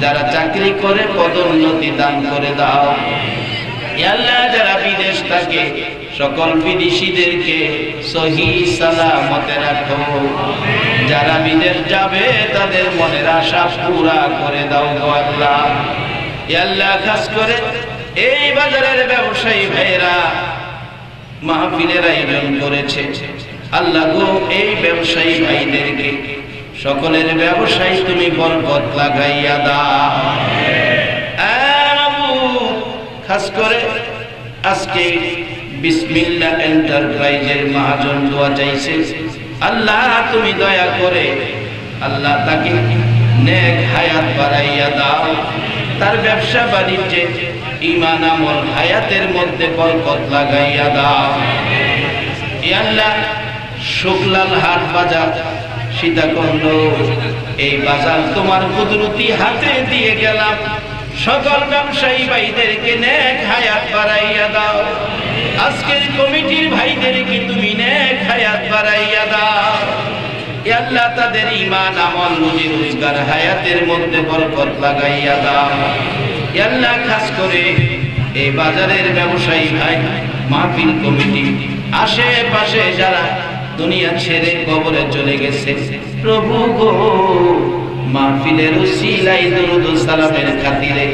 যারা চাকরি করে পদোন্নতি দান করে দাও। ইয়া আল্লাহ, যারা বিদেশ থাকে সকল বিদেশীদেরকে সহি সালামতে রাখো। যারা বিদেশ যাবে তাদের মনের আশা পুরা করে দাও গো আল্লাহ। ইয়া আল্লাহ, খাস করে এই বাজারের ব্যবসায়ী ভাইরা মাহফিলের আয়োজন করেছে, আল্লাহ গো এই ব্যবসায়ী ভাইদেরকে সকলের ব্যবসায় তুমি বরকত লাগাইয়া দাও। খাস করে আজকে বিসমিল্লাহ এন্টারপ্রাইজের মহাজন দোয়া চাইছে, আল্লাহ তুমি দয়া করে আল্লাহ তাকে নেক হায়াত বাড়াইয়া দাও, তার ব্যবসা বাণিজ্যে ঈমান আমল হায়াতের মধ্যে বরকত লাগাইয়া দাও। ইয়া আল্লাহ, শুকলাল হাট বাজার সীতাকুণ্ড এই বাজার তোমার কুদরতি হাতে দিয়ে গেলাম, সকল ব্যবসায়ী ভাইদেরকে নেক হায়াত বাড়াইয়া দাও। আজকের কমিটির ভাইদেরকে তুমি নেক হায়াত বাড়াইয়া দাও। ইয়া আল্লাহ, তাদের ঈমান আমল রুজি রোজগার হায়াতের মধ্যে বরকত লাগাইয়া দাও। ইয়া আল্লাহ, খাস করে এই বাজারের ব্যবসায়ী ভাই, মাহফিল কমিটি, আশেপাশে যারা দুনিয়া ছেড়ে কবরে চলে গেছে, প্রভু গো মাহফিলের উসিলায় দরুদ ও সালামের খাতিরে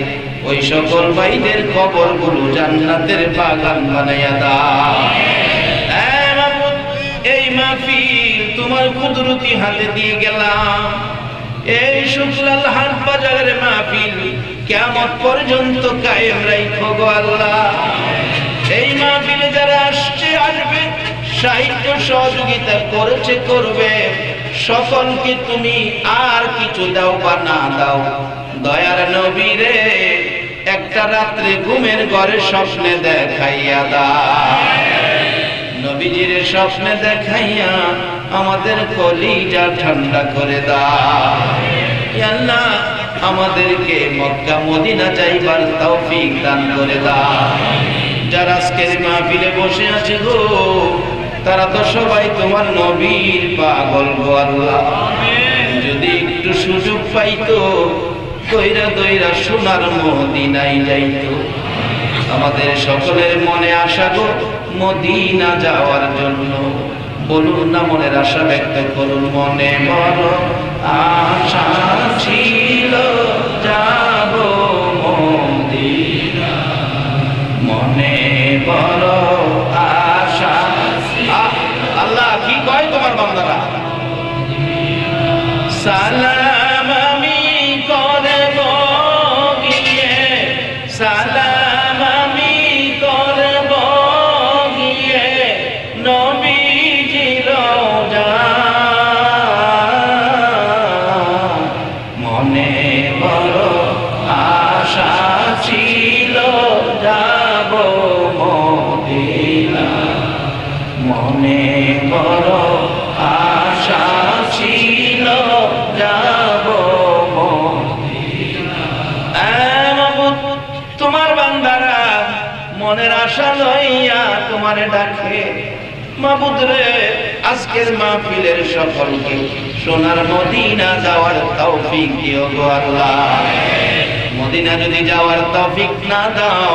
ওই সকল ভাইদের কবরগুলো জান্নাতের বাগান বানাইয়া দাও। মাবুদ, এই মাহফিল তোমার কুদরতি হাতে দিয়ে গেলাম। এই শুকলাল হাট বাজারের মাহফিল কিয়ামত পর্যন্ত কায়েম রাখো গো আল্লাহ। এই মাহফিলে যারা আসছে আসবে, সাহিত্য সহযোগিতা করেছে করবে, সকলকে তুমি আর কিছু দাও বা না দাও, দয়ার নবী রে একটা রাত্রে ঘুমের ঘরে স্বপ্নে দেখাইয়া দাও। নবীজির স্বপ্নে দেখাইয়া আমাদের কলিজা ঠান্ডা করে দাও। ইয়া আল্লাহ, আমাদেরকে মক্কা মদিনা যাইবার তৌফিক দান করে দাও। যারা আজকের মাহফিলে বসে আছে গো, তারা তো সবাই তোমার নবীর পাগল গো আল্লাহ। যদি একটু সুযোগ পাইতো দইরা দইরা সোনার মদিনায় যাইতো। আমাদের সকলের মনে আশা গো মদিনা যাওয়ার জন্য, বলুন না মনের আশা ব্যক্ত করুন। মনে বড় আশা ছিল যাব মদিনা, মনে বড় আশা। আল্লাহ কি কয় তোমার বান্দারা? সালাম আমি করব গিয়ে, সালাম আমি করব মনে বড় আশা ছিল যাব মাবুদ, তোমার বান্দারা মনের আশা লইয়া তোমারে ডাকে। মাবুদ রে, আজকের মাহফিলের সকলকে সোনার মদিনা যাওয়ার তৌফিক দিও গো আল্লাহ। মদিনা যদি যাওয়ার তৌফিক না দাও,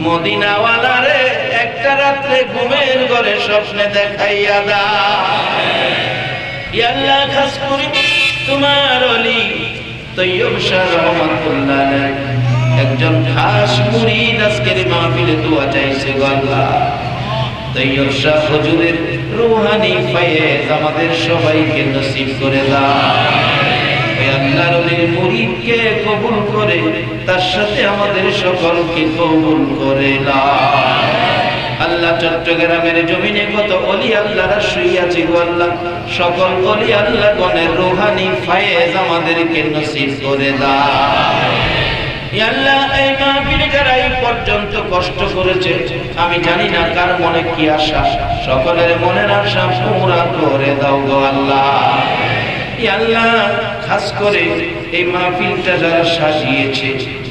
মদিনাওয়ালারে একটা রাত্রে ঘুমের ঘরে স্বপ্নে দেখাইয়া দাও। ইয়া আল্লাহ, খাস করে তোমার ওলি তৈয়ব শাহ রহমাতুল্লাহ আলাইহি একজন খাস মুরিদ আজকের মাহফিলে দোয়া চাইছে গো আল্লাহ। তৈয়ব শাহ হুজুরের রূহানি ফয়েজ আমাদের সবাইকে নসিব করে দাও। ওই আল্লাহর ওলির মুরিদকে কবুল করে তার সাথে আমাদের সকলকে কবুল করে দাও। আল্লাহ, চট্টগ্রামের জমিনে কত ওলি আল্লাহরা শুইয়াছে গো আল্লাহ, সকল ওলি আল্লাহ গণের রূহানি ফয়েজ আমাদেরকে নসিব করে দাও। ইয়া আল্লাহ, এই মাহফিলে যারা এই পর্যন্ত কষ্ট করেছে, আমি জানি না কার মনে কি আশা, সকলের মনের আশা পুরা করে দাও গো আল্লাহ। ইয়া আল্লাহ, খাস করে এই মাহফিলটা যারা সাজিয়েছে,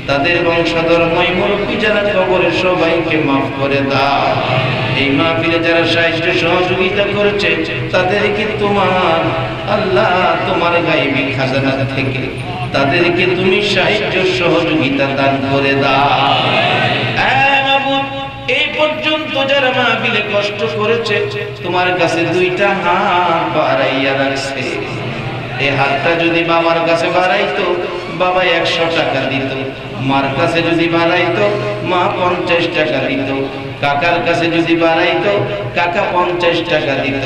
তাদের বংশধরময় মুরব্বী যারা কবরে, সবাইকে মাফ করে দাও। এই মাহফিলে যারা সাহায্য সহযোগিতা করেছে, তাদেরকে তোমার আল্লাহ তোমার গায়েবী খাজানা থেকে তাদেরকে তুমি সাহায্য সহযোগিতা দান করে দাও। এই পর্যন্ত যারা মাহফিলে কষ্ট করেছে, তোমার কাছে দুইটা হাত বাড়াইয়া রাখছে। এই হাতটা যদি বাবার কাছে বাড়াইতো, বাবা 100 টাকা দিত। মার কাছে যদি বাড়াইতো, মা 50 টাকা দিত। কাকার কাছে যদি বাড়াইতো, কাকা 50 টাকা দিত।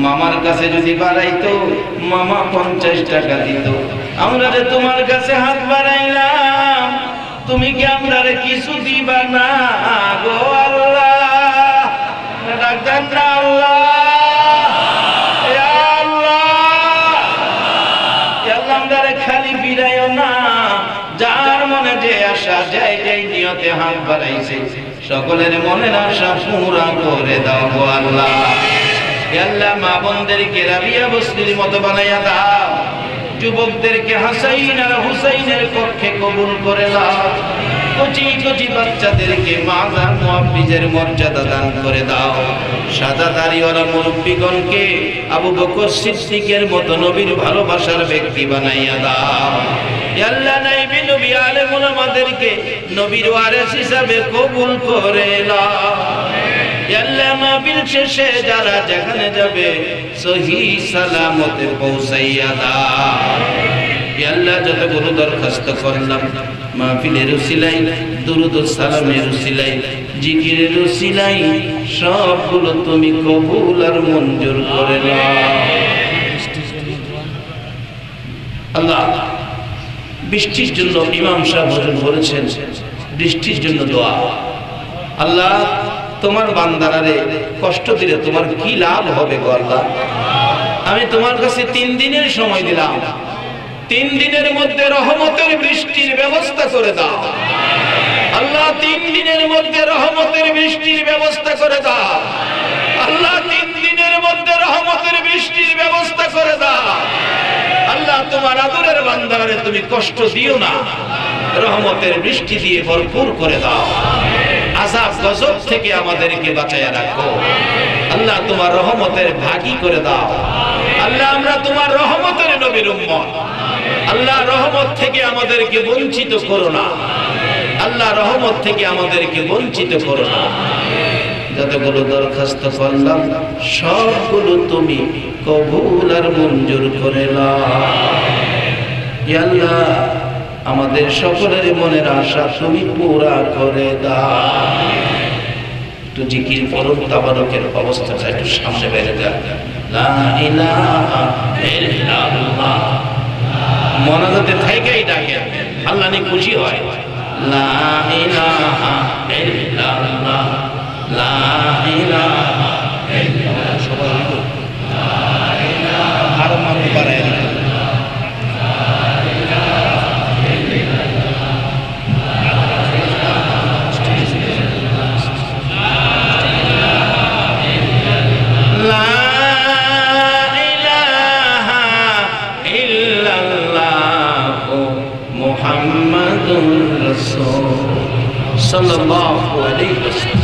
মামার কাছে যদি বাড়াইতো, মামা 50 টাকা দিত। আমরা যে তোমার কাছে হাত বাড়াইলাম, তুমি কি আমরারে কিছু দিবা না গো আল্লাহ? ডাকতেন না আল্লাহ, খালি ফিরাইও না। যার মনে যে আশা, যাই যাই নিয়তে হাত বাড়াইছে, সকলের মনের আশা পুরা করে দাও গো আল্লাহ। আল্লাহ, মা বোনদেরকে রাবিয়া বস্তির মতো বানাইয়া দাও। যুবকদেরকে হাসাইন আর হুসাইনের পক্ষে কবুল করে দাও। কচি কচি বাচ্চাদেরকে মাজার মুহাফিজের মর্যাদা দান করে দাও। সাদা দাড়িওয়ালা মুরব্বীগণকে আবু বকর সিদ্দিকের মতো নবীর ভালোবাসার ব্যক্তি বানাইয়া দাও। আল্লাহ, নাইবি নবী আলেম ওলামাদেরকে নবীর ওয়ারিস হিসাবে কবুল করে নাও। আল্লাহ, মাহফিল শেষে যারা যেখানে যাবে সহি সালামতে পৌঁছাইয়া দাও। আল্লাহ, যতগুলো দরখাস্ত করলাম মাহফিলের উসিলাই, দুরূদ ও সালামের উসিলাই, জিকিরের উসিলাই, সবগুলো তুমি কবুল আর মঞ্জুর করে নাও। আল্লাহ, বৃষ্টির জন্য ইমাম সাহেব হুজুর বলেছেন, বৃষ্টির জন্য দোয়া। আল্লাহ, তোমার বান্দারারে কষ্ট দিলে তোমার কি লাভ হবে গো আল্লাহ? আমি তোমার কাছে 3 দিনের সময় দিলাম, 3 দিনের মধ্যে রহমতের বৃষ্টির ব্যবস্থা করে দাও। আল্লাহ, 3 দিনের মধ্যে রহমতের বৃষ্টির ব্যবস্থা করে দাও। আল্লাহ, 3 দিনের মধ্যে রহমতের বৃষ্টির ব্যবস্থা করে দাও। আল্লাহ, তোমার আদরের বান্দারে তুমি কষ্ট দিও না, রহমতের বৃষ্টি দিয়ে ভরপুর করে দাও। আযাব গজব থেকে আমাদেরকে বাঁচায়া রাখো। আল্লাহ, তোমার রহমতের ভাগী করে দাও। আল্লাহ, আমরা তোমার রহমতের নবীর উম্মত। আল্লাহ, রহমত থেকে আমাদেরকে বঞ্চিত করো না। আল্লাহ, রহমত থেকে আমাদেরকে বঞ্চিত করো না। যতগুলো দরখাস্ত করলাম সবগুলো তুমি কবুল আর মঞ্জুর করে নাও। ইয়া আল্লাহ, আমাদের সকলের মনের আশা তুমি পুরা করে দাও। একটু জিকির করুন, তাবারকের অবস্থাটা একটু সামনে বেড়ে যায়। লা ইলাহা ইল্লাল্লাহ, মনাজাতে থাইকাই ডাকে, আল্লাহ নি খুশি হয়। লা ইলাহা ইল্লাল্লাহ, লা ইলাহা ইল্লাল্লাহ। সবাই বলুন লা ইলাহা, আর মান বাড়ায় না। লা সাল্লাল্লাহু আলাইহি ওয়াসাল্লাম।